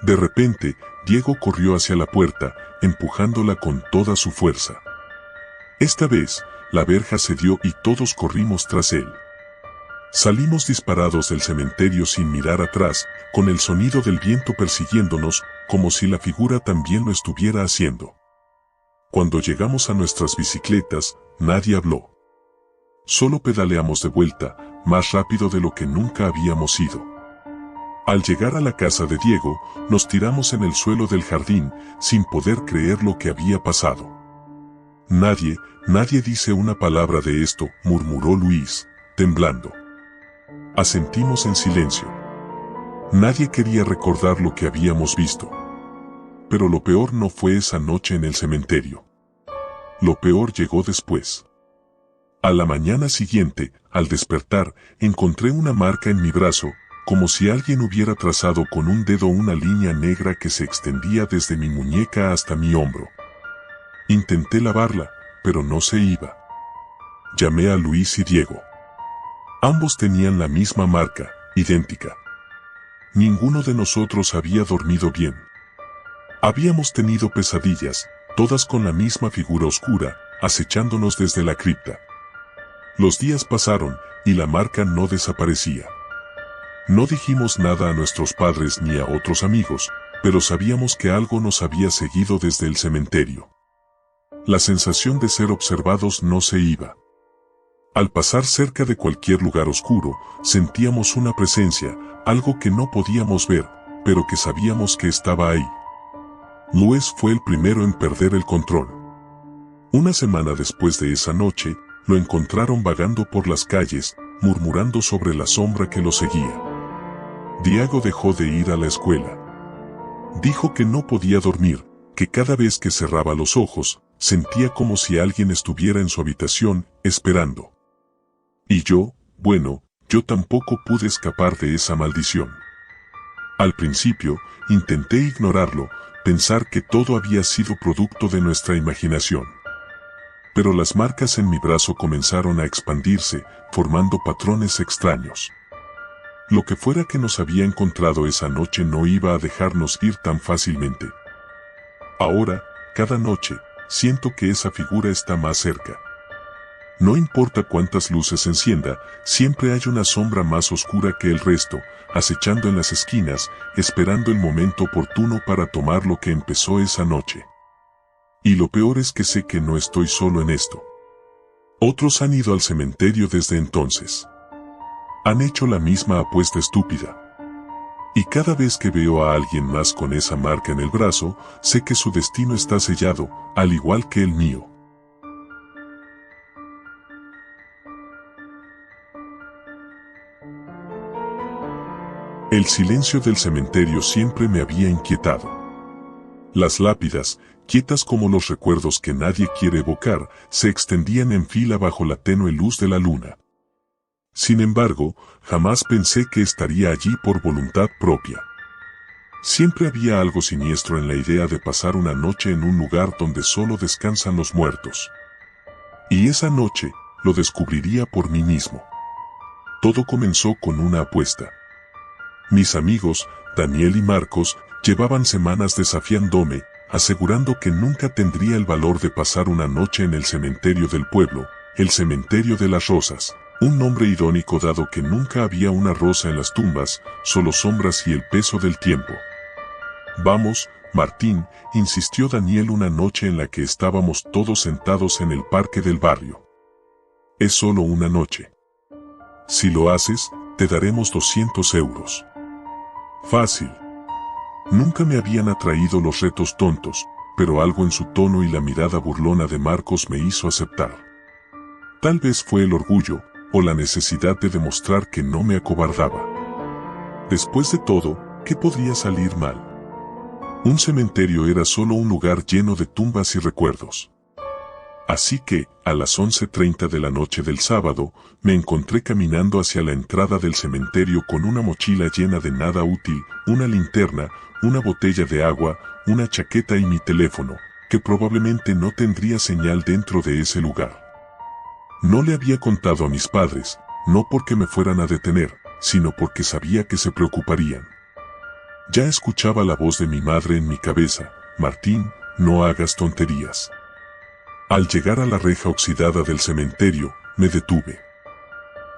Speaker 1: De repente, Diego corrió hacia la puerta, empujándola con toda su fuerza. Esta vez, la verja cedió y todos corrimos tras él. Salimos disparados del cementerio sin mirar atrás, con el sonido del viento persiguiéndonos, como si la figura también lo estuviera haciendo. Cuando llegamos a nuestras bicicletas, nadie habló. Solo pedaleamos de vuelta, más rápido de lo que nunca habíamos ido. Al llegar a la casa de Diego, nos tiramos en el suelo del jardín, sin poder creer lo que había pasado. Nadie dice una palabra de esto, murmuró Luis, temblando. Asentimos en silencio. Nadie quería recordar lo que habíamos visto. Pero lo peor no fue esa noche en el cementerio. Lo peor llegó después. A la mañana siguiente, al despertar, encontré una marca en mi brazo, como si alguien hubiera trazado con un dedo una línea negra que se extendía desde mi muñeca hasta mi hombro. Intenté lavarla, pero no se iba. Llamé a Luis y Diego. Ambos tenían la misma marca, idéntica. Ninguno de nosotros había dormido bien. Habíamos tenido pesadillas, todas con la misma figura oscura, acechándonos desde la cripta. Los días pasaron, y la marca no desaparecía. No dijimos nada a nuestros padres ni a otros amigos, pero sabíamos que algo nos había seguido desde el cementerio. La sensación de ser observados no se iba. Al pasar cerca de cualquier lugar oscuro, sentíamos una presencia, algo que no podíamos ver, pero que sabíamos que estaba ahí. Luis fue el primero en perder el control. Una semana después de esa noche, lo encontraron vagando por las calles, murmurando sobre la sombra que lo seguía. Diego dejó de ir a la escuela. Dijo que no podía dormir, que cada vez que cerraba los ojos, sentía como si alguien estuviera en su habitación, esperando. Y yo tampoco pude escapar de esa maldición. Al principio, intenté ignorarlo, pensar que todo había sido producto de nuestra imaginación. Pero las marcas en mi brazo comenzaron a expandirse, formando patrones extraños. Lo que fuera que nos había encontrado esa noche no iba a dejarnos ir tan fácilmente. Ahora, cada noche, siento que esa figura está más cerca. No importa cuántas luces encienda, siempre hay una sombra más oscura que el resto, acechando en las esquinas, esperando el momento oportuno para tomar lo que empezó esa noche. Y lo peor es que sé que no estoy solo en esto. Otros han ido al cementerio desde entonces. Han hecho la misma apuesta estúpida. Y cada vez que veo a alguien más con esa marca en el brazo, sé que su destino está sellado, al igual que el mío. El silencio del cementerio siempre me había inquietado. Las lápidas, quietas como los recuerdos que nadie quiere evocar, se extendían en fila bajo la tenue luz de la luna. Sin embargo, jamás pensé que estaría allí por voluntad propia. Siempre había algo siniestro en la idea de pasar una noche en un lugar donde solo descansan los muertos. Y esa noche, lo descubriría por mí mismo. Todo comenzó con una apuesta. Mis amigos, Daniel y Marcos, llevaban semanas desafiándome, asegurando que nunca tendría el valor de pasar una noche en el cementerio del pueblo, el cementerio de las rosas, un nombre irónico dado que nunca había una rosa en las tumbas, solo sombras y el peso del tiempo. Vamos, Martín, insistió Daniel una noche en la que estábamos todos sentados en el parque del barrio. Es solo una noche. Si lo haces, te daremos 200 euros. Fácil. Nunca me habían atraído los retos tontos, pero algo en su tono y la mirada burlona de Marcos me hizo aceptar. Tal vez fue el orgullo, o la necesidad de demostrar que no me acobardaba. Después de todo, ¿qué podría salir mal? Un cementerio era solo un lugar lleno de tumbas y recuerdos. Así que, a las 11:30 de la noche del sábado, me encontré caminando hacia la entrada del cementerio con una mochila llena de nada útil, una linterna, una botella de agua, una chaqueta y mi teléfono, que probablemente no tendría señal dentro de ese lugar. No le había contado a mis padres, no porque me fueran a detener, sino porque sabía que se preocuparían. Ya escuchaba la voz de mi madre en mi cabeza: Martín, no hagas tonterías. Al llegar a la reja oxidada del cementerio, me detuve.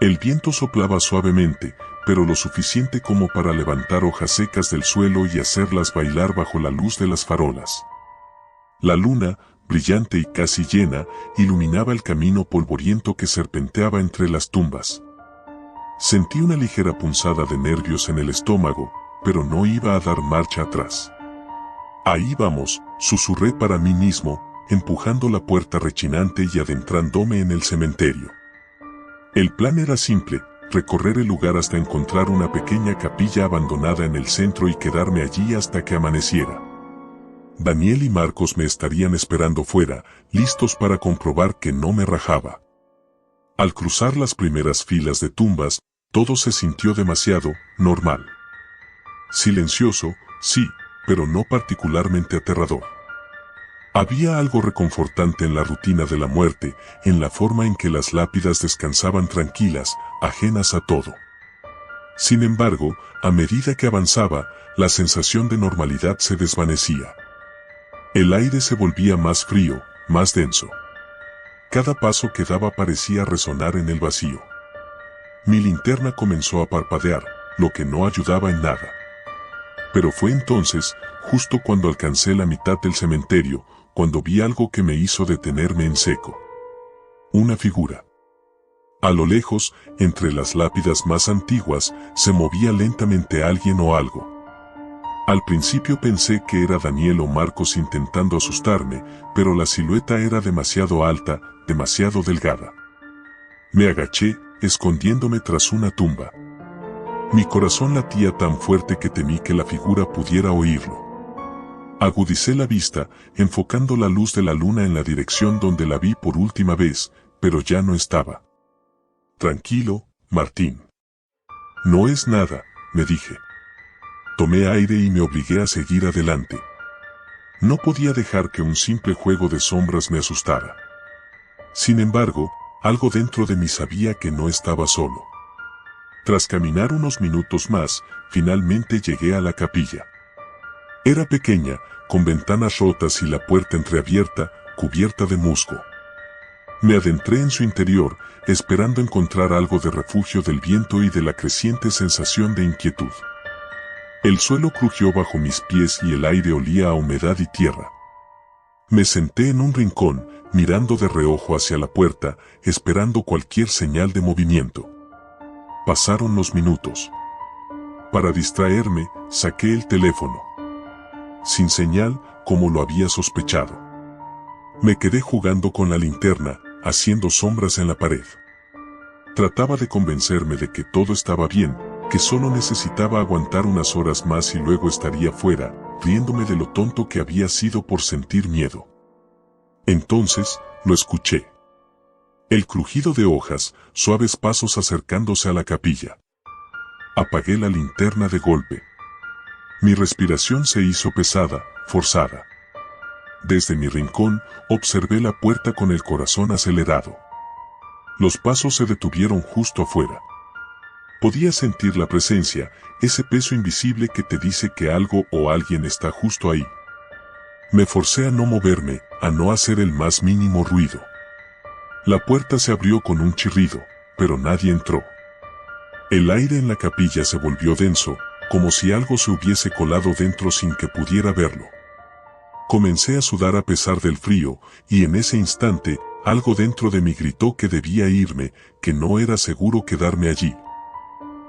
Speaker 1: El viento soplaba suavemente, pero lo suficiente como para levantar hojas secas del suelo y hacerlas bailar bajo la luz de las farolas. La luna, brillante y casi llena, iluminaba el camino polvoriento que serpenteaba entre las tumbas. Sentí una ligera punzada de nervios en el estómago, pero no iba a dar marcha atrás. Ahí vamos, susurré para mí mismo, empujando la puerta rechinante y adentrándome en el cementerio. El plan era simple, recorrer el lugar hasta encontrar una pequeña capilla abandonada en el centro y quedarme allí hasta que amaneciera. Daniel y Marcos me estarían esperando fuera, listos para comprobar que no me rajaba. Al cruzar las primeras filas de tumbas, todo se sintió demasiado normal. Silencioso, sí, pero no particularmente aterrador. Había algo reconfortante en la rutina de la muerte, en la forma en que las lápidas descansaban tranquilas, ajenas a todo. Sin embargo, a medida que avanzaba, la sensación de normalidad se desvanecía. El aire se volvía más frío, más denso. Cada paso que daba parecía resonar en el vacío. Mi linterna comenzó a parpadear, lo que no ayudaba en nada. Pero fue entonces, justo cuando alcancé la mitad del cementerio, cuando vi algo que me hizo detenerme en seco. Una figura. A lo lejos, entre las lápidas más antiguas, se movía lentamente alguien o algo. Al principio pensé que era Daniel o Marcos intentando asustarme, pero la silueta era demasiado alta, demasiado delgada. Me agaché, escondiéndome tras una tumba. Mi corazón latía tan fuerte que temí que la figura pudiera oírlo. Agudicé la vista, enfocando la luz de la luna en la dirección donde la vi por última vez, pero ya no estaba. Tranquilo, Martín. No es nada, me dije. Tomé aire y me obligué a seguir adelante. No podía dejar que un simple juego de sombras me asustara. Sin embargo, algo dentro de mí sabía que no estaba solo. Tras caminar unos minutos más, finalmente llegué a la capilla. Era pequeña, con ventanas rotas y la puerta entreabierta, cubierta de musgo. Me adentré en su interior, esperando encontrar algo de refugio del viento y de la creciente sensación de inquietud. El suelo crujió bajo mis pies y el aire olía a humedad y tierra. Me senté en un rincón, mirando de reojo hacia la puerta, esperando cualquier señal de movimiento. Pasaron los minutos. Para distraerme, saqué el teléfono. Sin señal, como lo había sospechado. Me quedé jugando con la linterna, haciendo sombras en la pared. Trataba de convencerme de que todo estaba bien, que solo necesitaba aguantar unas horas más y luego estaría fuera, riéndome de lo tonto que había sido por sentir miedo. Entonces, lo escuché. El crujido de hojas, suaves pasos acercándose a la capilla. Apagué la linterna de golpe. Mi respiración se hizo pesada, forzada. Desde mi rincón, observé la puerta con el corazón acelerado. Los pasos se detuvieron justo afuera. Podía sentir la presencia, ese peso invisible que te dice que algo o alguien está justo ahí. Me forcé a no moverme, a no hacer el más mínimo ruido. La puerta se abrió con un chirrido, pero nadie entró. El aire en la capilla se volvió denso, como si algo se hubiese colado dentro sin que pudiera verlo. Comencé a sudar a pesar del frío, y en ese instante, algo dentro de mí gritó que debía irme, que no era seguro quedarme allí.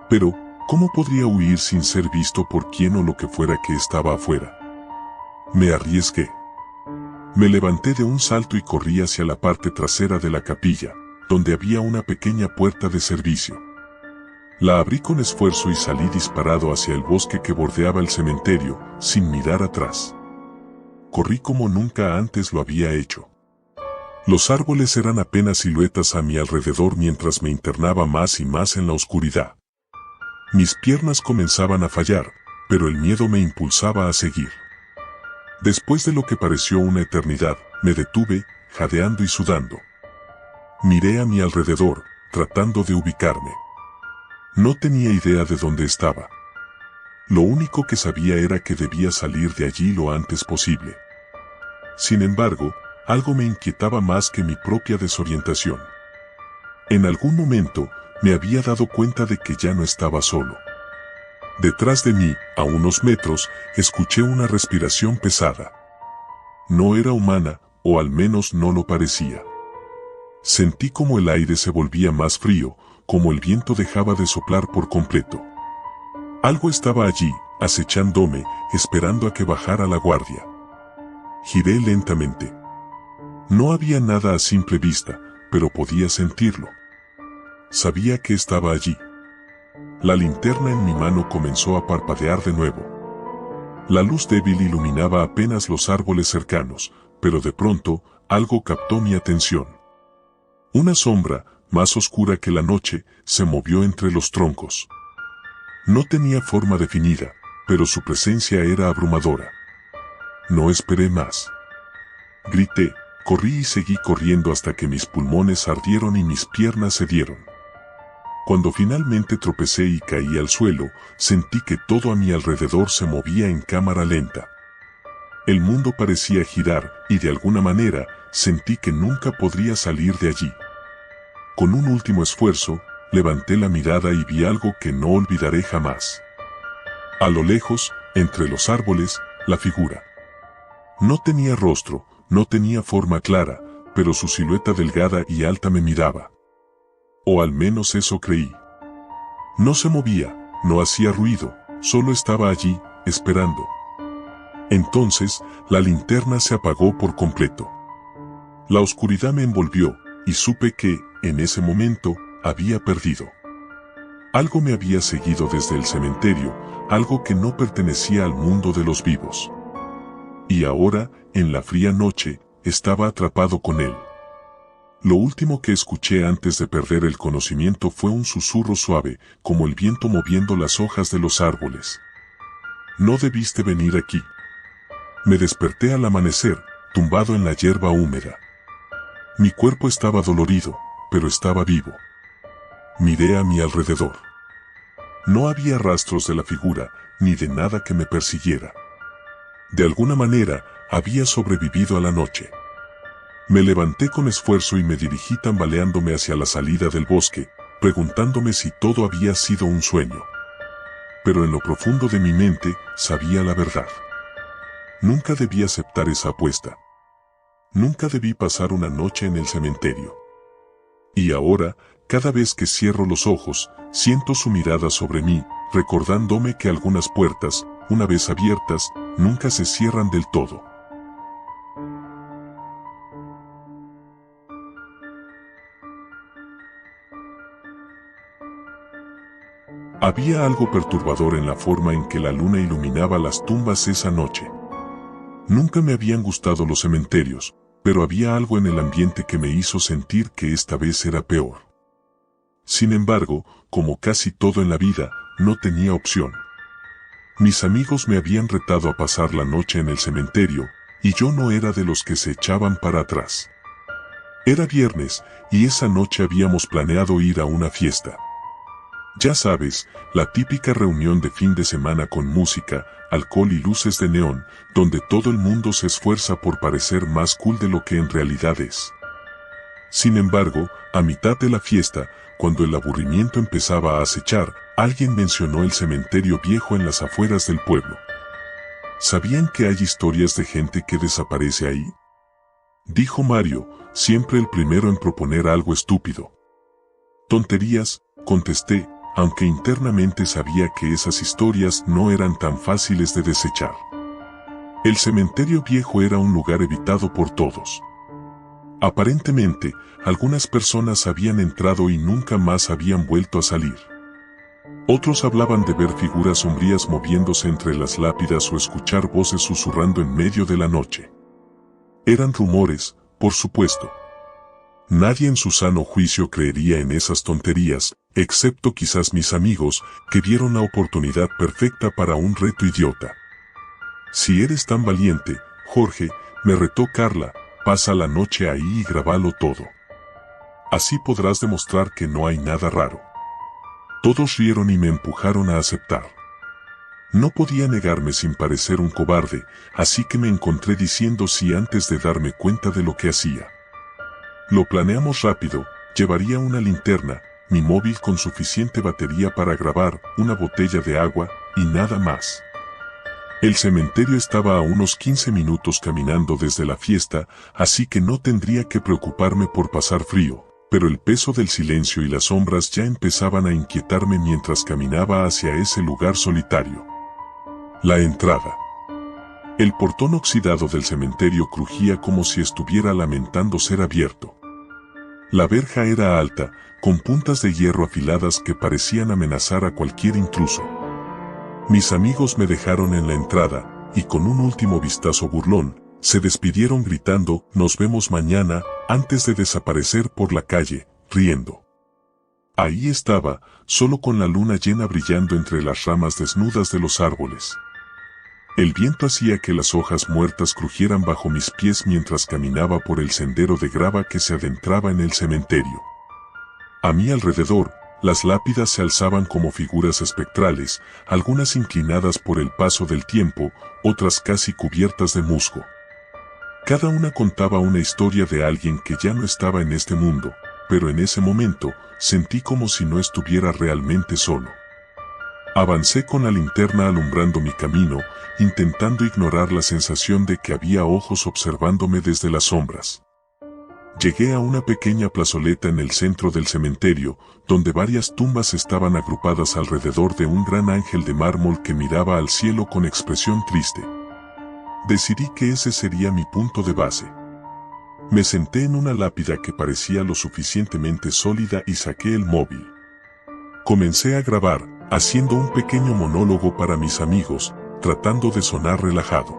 Speaker 1: Pero, ¿cómo podría huir sin ser visto por quien o lo que fuera que estaba afuera? Me arriesgué. Me levanté de un salto y corrí hacia la parte trasera de la capilla, donde había una pequeña puerta de servicio. La abrí con esfuerzo y salí disparado hacia el bosque que bordeaba el cementerio, sin mirar atrás. Corrí como nunca antes lo había hecho. Los árboles eran apenas siluetas a mi alrededor mientras me internaba más y más en la oscuridad. Mis piernas comenzaban a fallar, pero el miedo me impulsaba a seguir. Después de lo que pareció una eternidad, me detuve, jadeando y sudando. Miré a mi alrededor, tratando de ubicarme. No tenía idea de dónde estaba. Lo único que sabía era que debía salir de allí lo antes posible. Sin embargo, algo me inquietaba más que mi propia desorientación. En algún momento, me había dado cuenta de que ya no estaba solo. Detrás de mí, a unos metros, escuché una respiración pesada. No era humana, o al menos no lo parecía. Sentí como el aire se volvía más frío, como el viento dejaba de soplar por completo. Algo estaba allí, acechándome, esperando a que bajara la guardia. Giré lentamente. No había nada a simple vista, pero podía sentirlo. Sabía que estaba allí. La linterna en mi mano comenzó a parpadear de nuevo. La luz débil iluminaba apenas los árboles cercanos, pero de pronto, algo captó mi atención. Una sombra, más oscura que la noche, se movió entre los troncos. No tenía forma definida, pero su presencia era abrumadora. No esperé más. Grité, corrí y seguí corriendo hasta que mis pulmones ardieron y mis piernas cedieron. Cuando finalmente tropecé y caí al suelo, sentí que todo a mi alrededor se movía en cámara lenta. El mundo parecía girar, y de alguna manera, sentí que nunca podría salir de allí. Con un último esfuerzo, levanté la mirada y vi algo que no olvidaré jamás. A lo lejos, entre los árboles, la figura. No tenía rostro, no tenía forma clara, pero su silueta delgada y alta me miraba. O al menos eso creí. No se movía, no hacía ruido, solo estaba allí, esperando. Entonces, la linterna se apagó por completo. La oscuridad me envolvió, y supe que, en ese momento, había perdido. Algo me había seguido desde el cementerio, algo que no pertenecía al mundo de los vivos. Y ahora, en la fría noche, estaba atrapado con él. Lo último que escuché antes de perder el conocimiento fue un susurro suave, como el viento moviendo las hojas de los árboles. No debiste venir aquí. Me desperté al amanecer, tumbado en la hierba húmeda. Mi cuerpo estaba dolorido, pero estaba vivo. Miré a mi alrededor. No había rastros de la figura, ni de nada que me persiguiera. De alguna manera, había sobrevivido a la noche. Me levanté con esfuerzo y me dirigí tambaleándome hacia la salida del bosque, preguntándome si todo había sido un sueño. Pero en lo profundo de mi mente, sabía la verdad. Nunca debí aceptar esa apuesta. Nunca debí pasar una noche en el cementerio. Y ahora, cada vez que cierro los ojos, siento su mirada sobre mí, recordándome que algunas puertas, una vez abiertas, nunca se cierran del todo. Había algo perturbador en la forma en que la luna iluminaba las tumbas esa noche. Nunca me habían gustado los cementerios, pero había algo en el ambiente que me hizo sentir que esta vez era peor. Sin embargo, como casi todo en la vida, no tenía opción. Mis amigos me habían retado a pasar la noche en el cementerio, y yo no era de los que se echaban para atrás. Era viernes, y esa noche habíamos planeado ir a una fiesta. Ya sabes, la típica reunión de fin de semana con música, alcohol y luces de neón, donde todo el mundo se esfuerza por parecer más cool de lo que en realidad es. Sin embargo, a mitad de la fiesta, cuando el aburrimiento empezaba a acechar, alguien mencionó el cementerio viejo en las afueras del pueblo. ¿Sabían que hay historias de gente que desaparece ahí? Dijo Mario, siempre el primero en proponer algo estúpido. Tonterías, contesté, aunque internamente sabía que esas historias no eran tan fáciles de desechar. El cementerio viejo era un lugar evitado por todos. Aparentemente, algunas personas habían entrado y nunca más habían vuelto a salir. Otros hablaban de ver figuras sombrías moviéndose entre las lápidas o escuchar voces susurrando en medio de la noche. Eran rumores, por supuesto. Nadie en su sano juicio creería en esas tonterías, excepto quizás mis amigos, que vieron la oportunidad perfecta para un reto idiota. Si eres tan valiente, Jorge, me retó Carla, pasa la noche ahí y grabalo todo. Así podrás demostrar que no hay nada raro. Todos rieron y me empujaron a aceptar. No podía negarme sin parecer un cobarde, así que me encontré diciendo sí antes de darme cuenta de lo que hacía. Lo planeamos rápido, llevaría una linterna, mi móvil con suficiente batería para grabar, una botella de agua, y nada más. El cementerio estaba a unos 15 minutos caminando desde la fiesta, así que no tendría que preocuparme por pasar frío, pero el peso del silencio y las sombras ya empezaban a inquietarme mientras caminaba hacia ese lugar solitario. La entrada. El portón oxidado del cementerio crujía como si estuviera lamentando ser abierto. La verja era alta, con puntas de hierro afiladas que parecían amenazar a cualquier intruso. Mis amigos me dejaron en la entrada, y con un último vistazo burlón, se despidieron gritando, "Nos vemos mañana", antes de desaparecer por la calle, riendo. Ahí estaba, solo con la luna llena brillando entre las ramas desnudas de los árboles. El viento hacía que las hojas muertas crujieran bajo mis pies mientras caminaba por el sendero de grava que se adentraba en el cementerio. A mi alrededor, las lápidas se alzaban como figuras espectrales, algunas inclinadas por el paso del tiempo, otras casi cubiertas de musgo. Cada una contaba una historia de alguien que ya no estaba en este mundo, pero en ese momento, sentí como si no estuviera realmente solo. Avancé con la linterna alumbrando mi camino, intentando ignorar la sensación de que había ojos observándome desde las sombras. Llegué a una pequeña plazoleta en el centro del cementerio, donde varias tumbas estaban agrupadas alrededor de un gran ángel de mármol que miraba al cielo con expresión triste. Decidí que ese sería mi punto de base. Me senté en una lápida que parecía lo suficientemente sólida y saqué el móvil. Comencé a grabar, haciendo un pequeño monólogo para mis amigos, tratando de sonar relajado.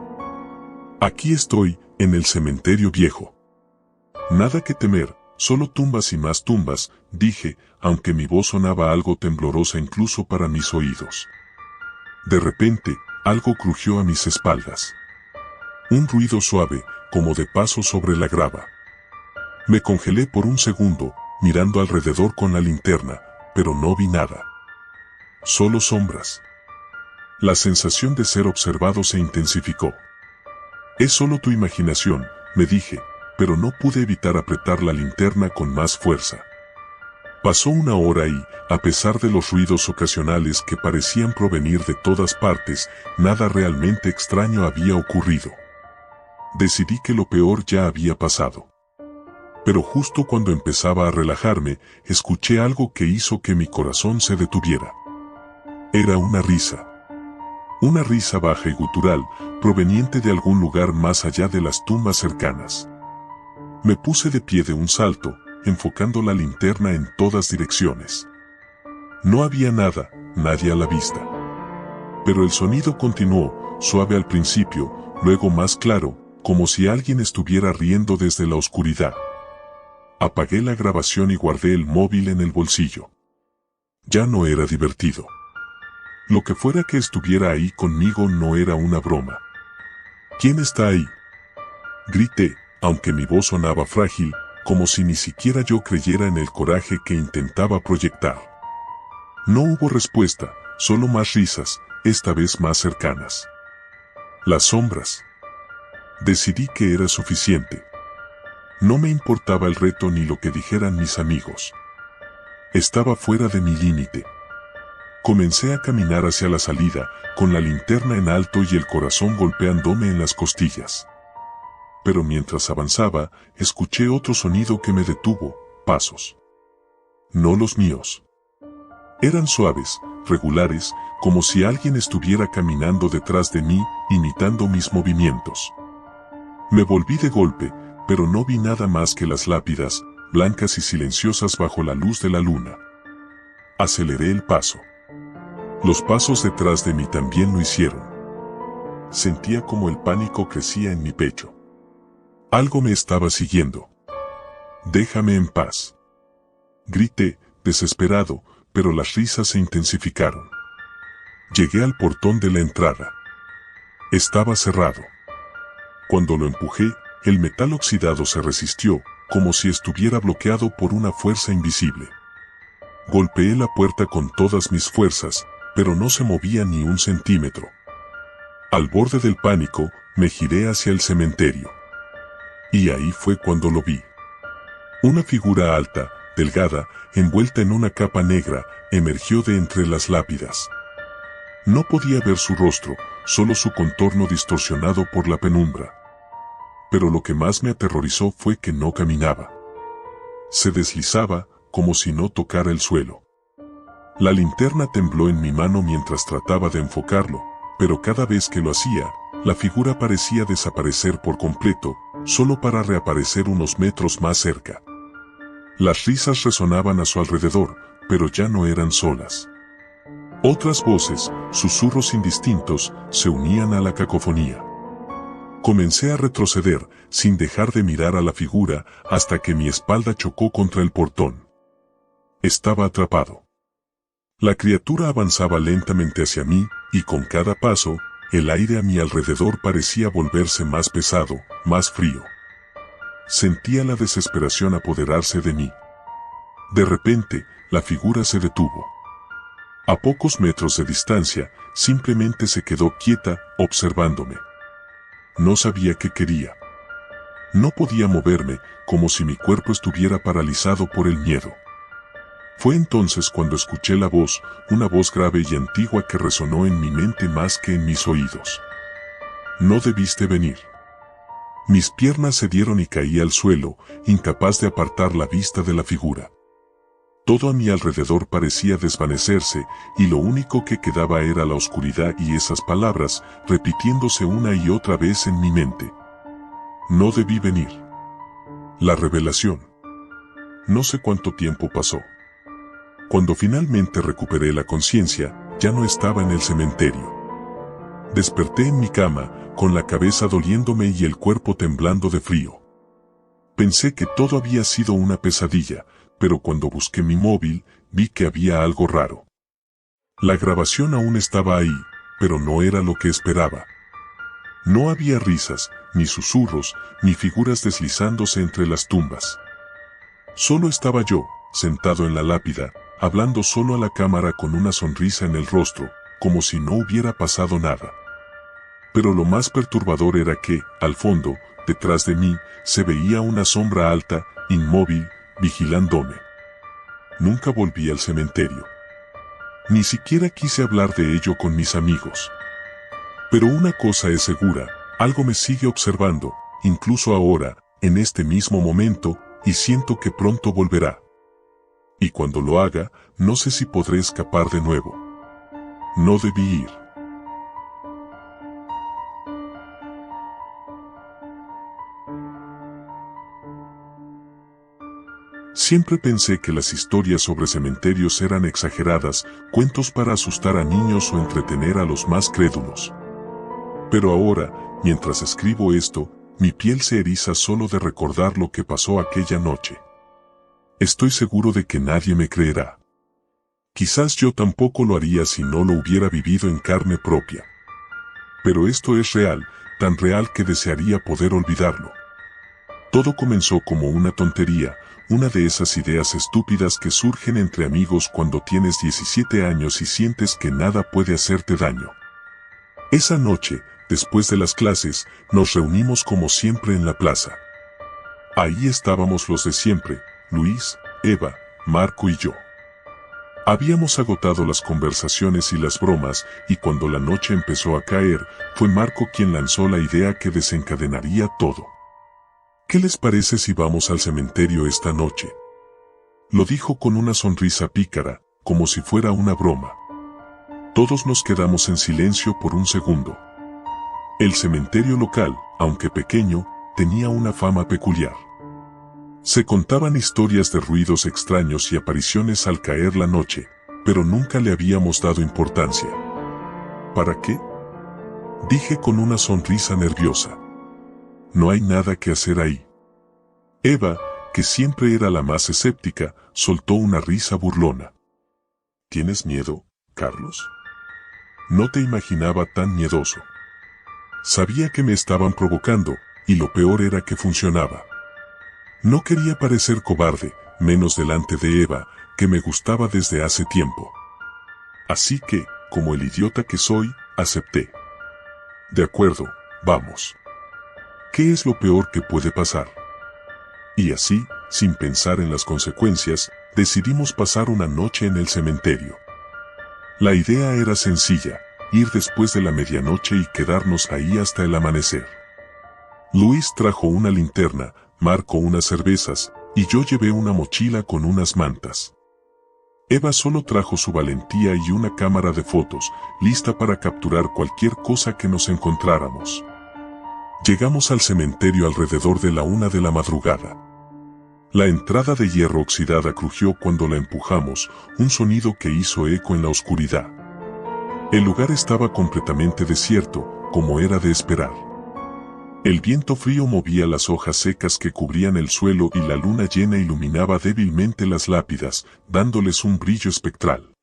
Speaker 1: Aquí estoy, en el cementerio viejo. Nada que temer, solo tumbas y más tumbas, dije, aunque mi voz sonaba algo temblorosa incluso para mis oídos. De repente, algo crujió a mis espaldas. Un ruido suave, como de pasos sobre la grava. Me congelé por un segundo, mirando alrededor con la linterna, pero no vi nada. Solo sombras. La sensación de ser observado se intensificó. Es solo tu imaginación, me dije, pero no pude evitar apretar la linterna con más fuerza. Pasó una hora y, a pesar de los ruidos ocasionales que parecían provenir de todas partes, nada realmente extraño había ocurrido. Decidí que lo peor ya había pasado. Pero justo cuando empezaba a relajarme, escuché algo que hizo que mi corazón se detuviera. Era una risa. Una risa baja y gutural, proveniente de algún lugar más allá de las tumbas cercanas. Me puse de pie de un salto, enfocando la linterna en todas direcciones. No había nada, nadie a la vista. Pero el sonido continuó, suave al principio, luego más claro, como si alguien estuviera riendo desde la oscuridad. Apagué la grabación y guardé el móvil en el bolsillo. Ya no era divertido. Lo que fuera que estuviera ahí conmigo no era una broma. ¿Quién está ahí?, grité, aunque mi voz sonaba frágil, como si ni siquiera yo creyera en el coraje que intentaba proyectar. No hubo respuesta, solo más risas, esta vez más cercanas. Las sombras. Decidí que era suficiente. No me importaba el reto ni lo que dijeran mis amigos. Estaba fuera de mi límite. Comencé a caminar hacia la salida, con la linterna en alto y el corazón golpeándome en las costillas. Pero mientras avanzaba, escuché otro sonido que me detuvo, pasos. No los míos. Eran suaves, regulares, como si alguien estuviera caminando detrás de mí, imitando mis movimientos. Me volví de golpe, pero no vi nada más que las lápidas, blancas y silenciosas bajo la luz de la luna. Aceleré el paso. Los pasos detrás de mí también lo hicieron. Sentía como el pánico crecía en mi pecho. Algo me estaba siguiendo. «Déjame en paz», grité, desesperado, pero las risas se intensificaron. Llegué al portón de la entrada. Estaba cerrado. Cuando lo empujé, el metal oxidado se resistió, como si estuviera bloqueado por una fuerza invisible. Golpeé la puerta con todas mis fuerzas, pero no se movía ni un centímetro. Al borde del pánico, me giré hacia el cementerio. Y ahí fue cuando lo vi. Una figura alta, delgada, envuelta en una capa negra, emergió de entre las lápidas. No podía ver su rostro, solo su contorno distorsionado por la penumbra. Pero lo que más me aterrorizó fue que no caminaba. Se deslizaba, como si no tocara el suelo. La linterna tembló en mi mano mientras trataba de enfocarlo, pero cada vez que lo hacía, la figura parecía desaparecer por completo, solo para reaparecer unos metros más cerca. Las risas resonaban a su alrededor, pero ya no eran solas. Otras voces, susurros indistintos, se unían a la cacofonía. Comencé a retroceder, sin dejar de mirar a la figura, hasta que mi espalda chocó contra el portón. Estaba atrapado. La criatura avanzaba lentamente hacia mí, y con cada paso, el aire a mi alrededor parecía volverse más pesado, más frío. Sentía la desesperación apoderarse de mí. De repente, la figura se detuvo. A pocos metros de distancia, simplemente se quedó quieta, observándome. No sabía qué quería. No podía moverme, como si mi cuerpo estuviera paralizado por el miedo. Fue entonces cuando escuché la voz, una voz grave y antigua que resonó en mi mente más que en mis oídos. No debiste venir. Mis piernas cedieron y caí al suelo, incapaz de apartar la vista de la figura. Todo a mi alrededor parecía desvanecerse, y lo único que quedaba era la oscuridad y esas palabras, repitiéndose una y otra vez en mi mente. No debí venir. La revelación. No sé cuánto tiempo pasó. Cuando finalmente recuperé la conciencia, ya no estaba en el cementerio. Desperté en mi cama, con la cabeza doliéndome y el cuerpo temblando de frío. Pensé que todo había sido una pesadilla, pero cuando busqué mi móvil, vi que había algo raro. La grabación aún estaba ahí, pero no era lo que esperaba. No había risas, ni susurros, ni figuras deslizándose entre las tumbas. Solo estaba yo, sentado en la lápida, hablando solo a la cámara con una sonrisa en el rostro, como si no hubiera pasado nada. Pero lo más perturbador era que, al fondo, detrás de mí, se veía una sombra alta, inmóvil, vigilándome. Nunca volví al cementerio. Ni siquiera quise hablar de ello con mis amigos. Pero una cosa es segura, algo me sigue observando, incluso ahora, en este mismo momento, y siento que pronto volverá. Y cuando lo haga, no sé si podré escapar de nuevo. No debí ir. Siempre pensé que las historias sobre cementerios eran exageradas, cuentos para asustar a niños o entretener a los más crédulos. Pero ahora, mientras escribo esto, mi piel se eriza solo de recordar lo que pasó aquella noche. Estoy seguro de que nadie me creerá. Quizás yo tampoco lo haría si no lo hubiera vivido en carne propia. Pero esto es real, tan real que desearía poder olvidarlo. Todo comenzó como una tontería, una de esas ideas estúpidas que surgen entre amigos cuando tienes 17 años y sientes que nada puede hacerte daño. Esa noche, después de las clases, nos reunimos como siempre en la plaza. Ahí estábamos los de siempre, Luis, Eva, Marco y yo. Habíamos agotado las conversaciones y las bromas, y cuando la noche empezó a caer, fue Marco quien lanzó la idea que desencadenaría todo. ¿Qué les parece si vamos al cementerio esta noche? Lo dijo con una sonrisa pícara, como si fuera una broma. Todos nos quedamos en silencio por un segundo. El cementerio local, aunque pequeño, tenía una fama peculiar. Se contaban historias de ruidos extraños y apariciones al caer la noche, pero nunca le habíamos dado importancia. ¿Para qué? Dije con una sonrisa nerviosa. No hay nada que hacer ahí. Eva, que siempre era la más escéptica, soltó una risa burlona. ¿Tienes miedo, Carlos? No te imaginaba tan miedoso. Sabía que me estaban provocando, y lo peor era que funcionaba. No quería parecer cobarde, menos delante de Eva, que me gustaba desde hace tiempo. Así que, como el idiota que soy, acepté. De acuerdo, vamos. ¿Qué es lo peor que puede pasar? Y así, sin pensar en las consecuencias, decidimos pasar una noche en el cementerio. La idea era sencilla, ir después de la medianoche y quedarnos ahí hasta el amanecer. Luis trajo una linterna, Marco unas cervezas, y yo llevé una mochila con unas mantas. Eva solo trajo su valentía y una cámara de fotos, lista para capturar cualquier cosa que nos encontráramos. Llegamos al cementerio alrededor de la 1 de la madrugada. La entrada de hierro oxidada crujió cuando la empujamos, un sonido que hizo eco en la oscuridad. El lugar estaba completamente desierto, como era de esperar. El viento frío movía las hojas secas que cubrían el suelo y la luna llena iluminaba débilmente las lápidas, dándoles un brillo espectral.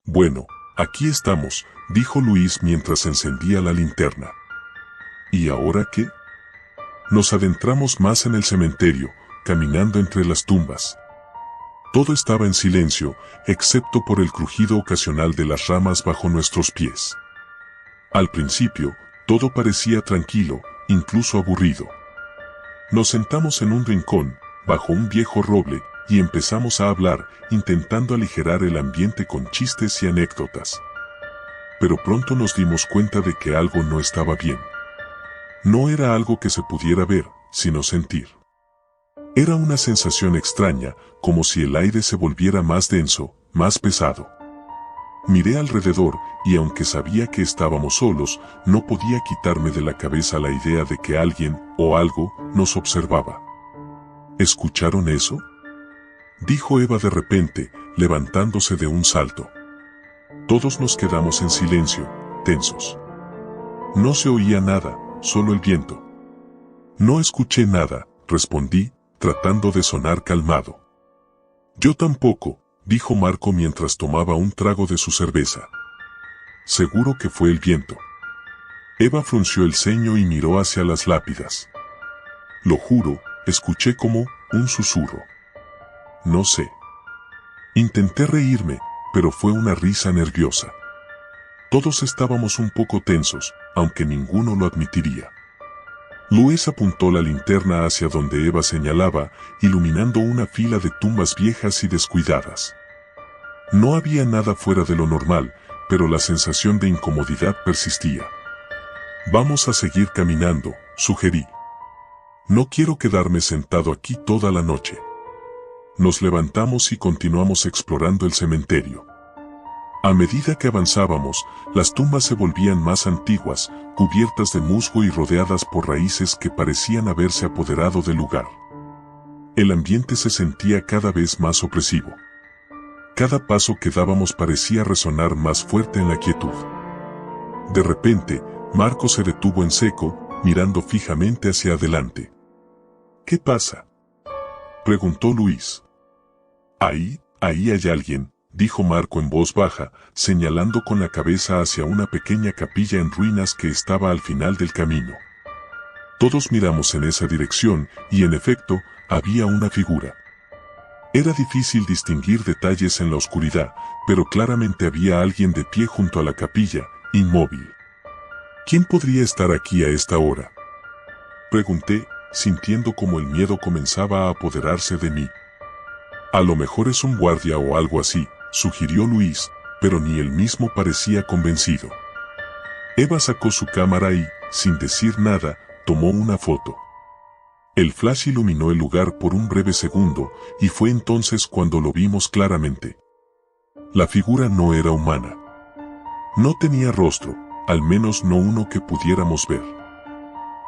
Speaker 1: Bueno, aquí estamos, dijo Luis mientras encendía la linterna. ¿Y ahora qué? Nos adentramos más en el cementerio, caminando entre las tumbas. Todo estaba en silencio, excepto por el crujido ocasional de las ramas bajo nuestros pies. Al principio, todo parecía tranquilo, incluso aburrido. Nos sentamos en un rincón, bajo un viejo roble, y empezamos a hablar, intentando aligerar el ambiente con chistes y anécdotas. Pero pronto nos dimos cuenta de que algo no estaba bien. No era algo que se pudiera ver, sino sentir. Era una sensación extraña, como si el aire se volviera más denso, más pesado. Miré alrededor, y aunque sabía que estábamos solos, no podía quitarme de la cabeza la idea de que alguien, o algo, nos observaba. ¿Escucharon eso?, dijo Eva de repente, levantándose de un salto. Todos nos quedamos en silencio, tensos. No se oía nada, solo el viento. No escuché nada, respondí, tratando de sonar calmado. Yo tampoco, dijo Marco mientras tomaba un trago de su cerveza. Seguro que fue el viento. Eva frunció el ceño y miró hacia las lápidas. Lo juro, escuché como un susurro. No sé. Intenté reírme, pero fue una risa nerviosa. Todos estábamos un poco tensos, aunque ninguno lo admitiría. Luis apuntó la linterna hacia donde Eva señalaba, iluminando una fila de tumbas viejas y descuidadas. No había nada fuera de lo normal, pero la sensación de incomodidad persistía. Vamos a seguir caminando, sugerí. No quiero quedarme sentado aquí toda la noche. Nos levantamos y continuamos explorando el cementerio. A medida que avanzábamos, las tumbas se volvían más antiguas, cubiertas de musgo y rodeadas por raíces que parecían haberse apoderado del lugar. El ambiente se sentía cada vez más opresivo. Cada paso que dábamos parecía resonar más fuerte en la quietud. De repente, Marco se detuvo en seco, mirando fijamente hacia adelante. ¿Qué pasa?, preguntó Luis. Ahí hay alguien, dijo Marco en voz baja, señalando con la cabeza hacia una pequeña capilla en ruinas que estaba al final del camino. Todos miramos en esa dirección, y en efecto, había una figura. Era difícil distinguir detalles en la oscuridad, pero claramente había alguien de pie junto a la capilla, inmóvil. ¿Quién podría estar aquí a esta hora?, pregunté, sintiendo como el miedo comenzaba a apoderarse de mí. A lo mejor es un guardia o algo así, sugirió Luis, pero ni él mismo parecía convencido. Eva sacó su cámara y, sin decir nada, tomó una foto. El flash iluminó el lugar por un breve segundo, y fue entonces cuando lo vimos claramente. La figura no era humana. No tenía rostro, al menos no uno que pudiéramos ver.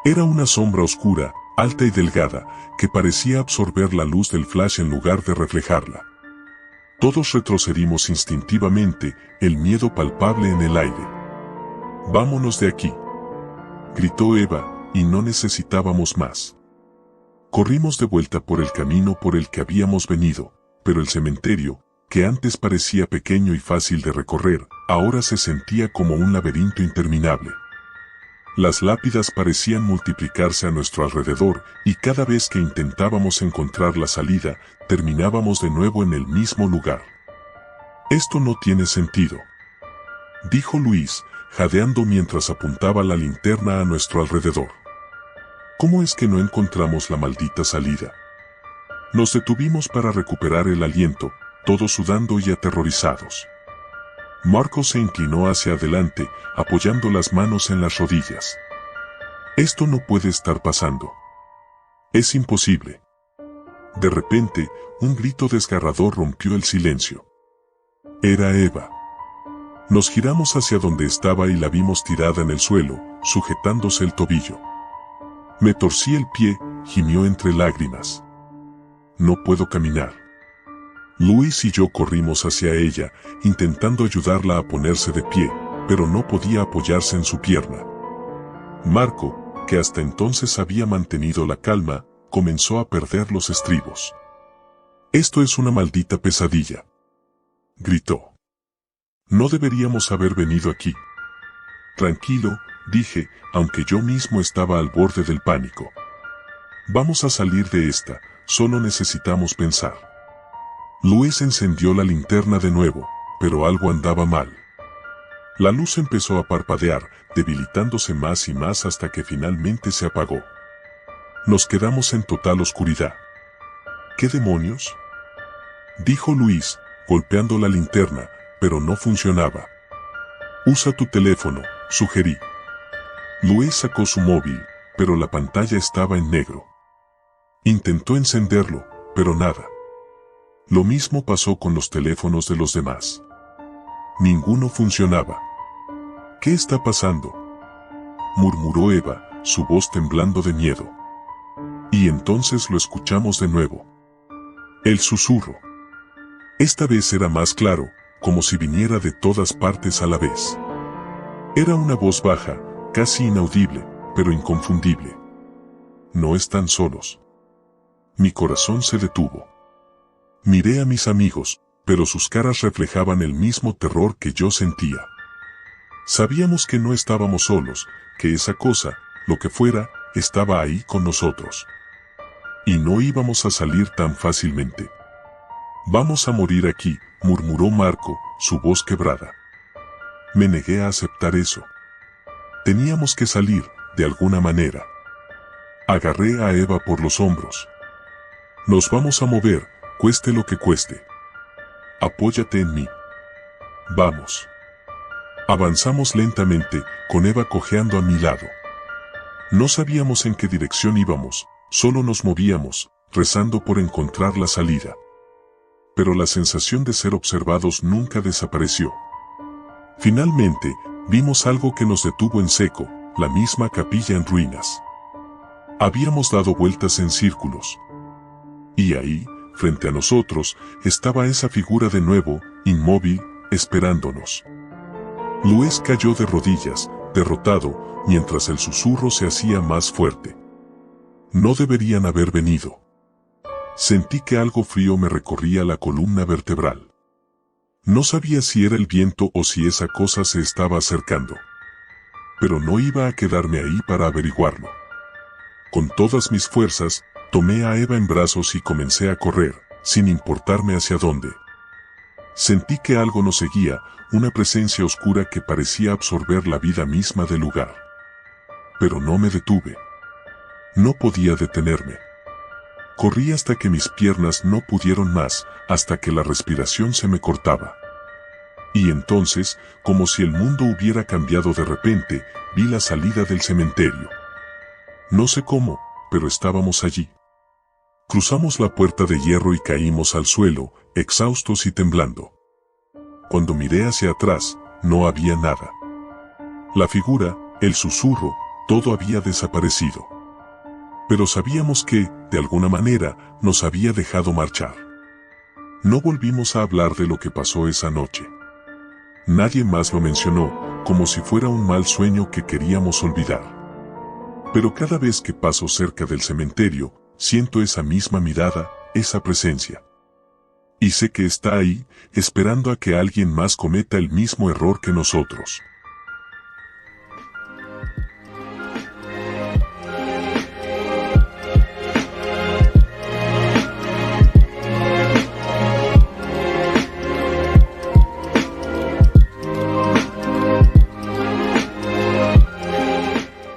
Speaker 1: Era una sombra oscura, alta y delgada, que parecía absorber la luz del flash en lugar de reflejarla. Todos retrocedimos instintivamente, el miedo palpable en el aire. «Vámonos de aquí», gritó Eva, y no necesitábamos más. Corrimos de vuelta por el camino por el que habíamos venido, pero el cementerio, que antes parecía pequeño y fácil de recorrer, ahora se sentía como un laberinto interminable. Las lápidas parecían multiplicarse a nuestro alrededor, y cada vez que intentábamos encontrar la salida, terminábamos de nuevo en el mismo lugar. Esto no tiene sentido. dijo Luis, jadeando mientras apuntaba la linterna a nuestro alrededor. ¿Cómo es que no encontramos la maldita salida? Nos detuvimos para recuperar el aliento, todos sudando y aterrorizados. Marco se inclinó hacia adelante, apoyando las manos en las rodillas. Esto no puede estar pasando. Es imposible. De repente, un grito desgarrador rompió el silencio. Era Eva. Nos giramos hacia donde estaba y la vimos tirada en el suelo, sujetándose el tobillo. Me torcí el pie, gimió entre lágrimas. No puedo caminar. Luis y yo corrimos hacia ella, intentando ayudarla a ponerse de pie, pero no podía apoyarse en su pierna. Marco, que hasta entonces había mantenido la calma, comenzó a perder los estribos. «Esto es una maldita pesadilla», gritó. «No deberíamos haber venido aquí». «Tranquilo», dije, aunque yo mismo estaba al borde del pánico. «Vamos a salir de esta, solo necesitamos pensar». Luis encendió la linterna de nuevo, pero algo andaba mal. La luz empezó a parpadear, debilitándose más y más hasta que finalmente se apagó. Nos quedamos en total oscuridad. ¿Qué demonios?, dijo Luis, golpeando la linterna, pero no funcionaba. «Usa tu teléfono», sugerí. Luis sacó su móvil, pero la pantalla estaba en negro. Intentó encenderlo, pero nada. Lo mismo pasó con los teléfonos de los demás. Ninguno funcionaba. «¿Qué está pasando?», murmuró Eva, su voz temblando de miedo. Y entonces lo escuchamos de nuevo. El susurro. Esta vez era más claro, como si viniera de todas partes a la vez. Era una voz baja, casi inaudible, pero inconfundible. «No están solos». Mi corazón se detuvo. Miré a mis amigos, pero sus caras reflejaban el mismo terror que yo sentía. Sabíamos que no estábamos solos, que esa cosa, lo que fuera, estaba ahí con nosotros. Y no íbamos a salir tan fácilmente. «Vamos a morir aquí», murmuró Marco, su voz quebrada. Me negué a aceptar eso. Teníamos que salir, de alguna manera. Agarré a Eva por los hombros. «Nos vamos a mover, cueste lo que cueste. Apóyate en mí. Vamos». Avanzamos lentamente, con Eva cojeando a mi lado. No sabíamos en qué dirección íbamos, solo nos movíamos, rezando por encontrar la salida. Pero la sensación de ser observados nunca desapareció. Finalmente, vimos algo que nos detuvo en seco, la misma capilla en ruinas. Habíamos dado vueltas en círculos. Y ahí, frente a nosotros, estaba esa figura de nuevo, inmóvil, esperándonos. Luis cayó de rodillas, derrotado, mientras el susurro se hacía más fuerte. No deberían haber venido. Sentí que algo frío me recorría la columna vertebral. No sabía si era el viento o si esa cosa se estaba acercando. Pero no iba a quedarme ahí para averiguarlo. Con todas mis fuerzas, tomé a Eva en brazos y comencé a correr, sin importarme hacia dónde. Sentí que algo nos seguía, una presencia oscura que parecía absorber la vida misma del lugar. Pero no me detuve. No podía detenerme. Corrí hasta que mis piernas no pudieron más, hasta que la respiración se me cortaba. Y entonces, como si el mundo hubiera cambiado de repente, vi la salida del cementerio. No sé cómo, pero estábamos allí. Cruzamos la puerta de hierro y caímos al suelo, exhaustos y temblando. Cuando miré hacia atrás, no había nada. La figura, el susurro, todo había desaparecido. Pero sabíamos que, de alguna manera, nos había dejado marchar. No volvimos a hablar de lo que pasó esa noche. Nadie más lo mencionó, como si fuera un mal sueño que queríamos olvidar. Pero cada vez que paso cerca del cementerio, siento esa misma mirada, esa presencia. Y sé que está ahí, esperando a que alguien más cometa el mismo error que nosotros.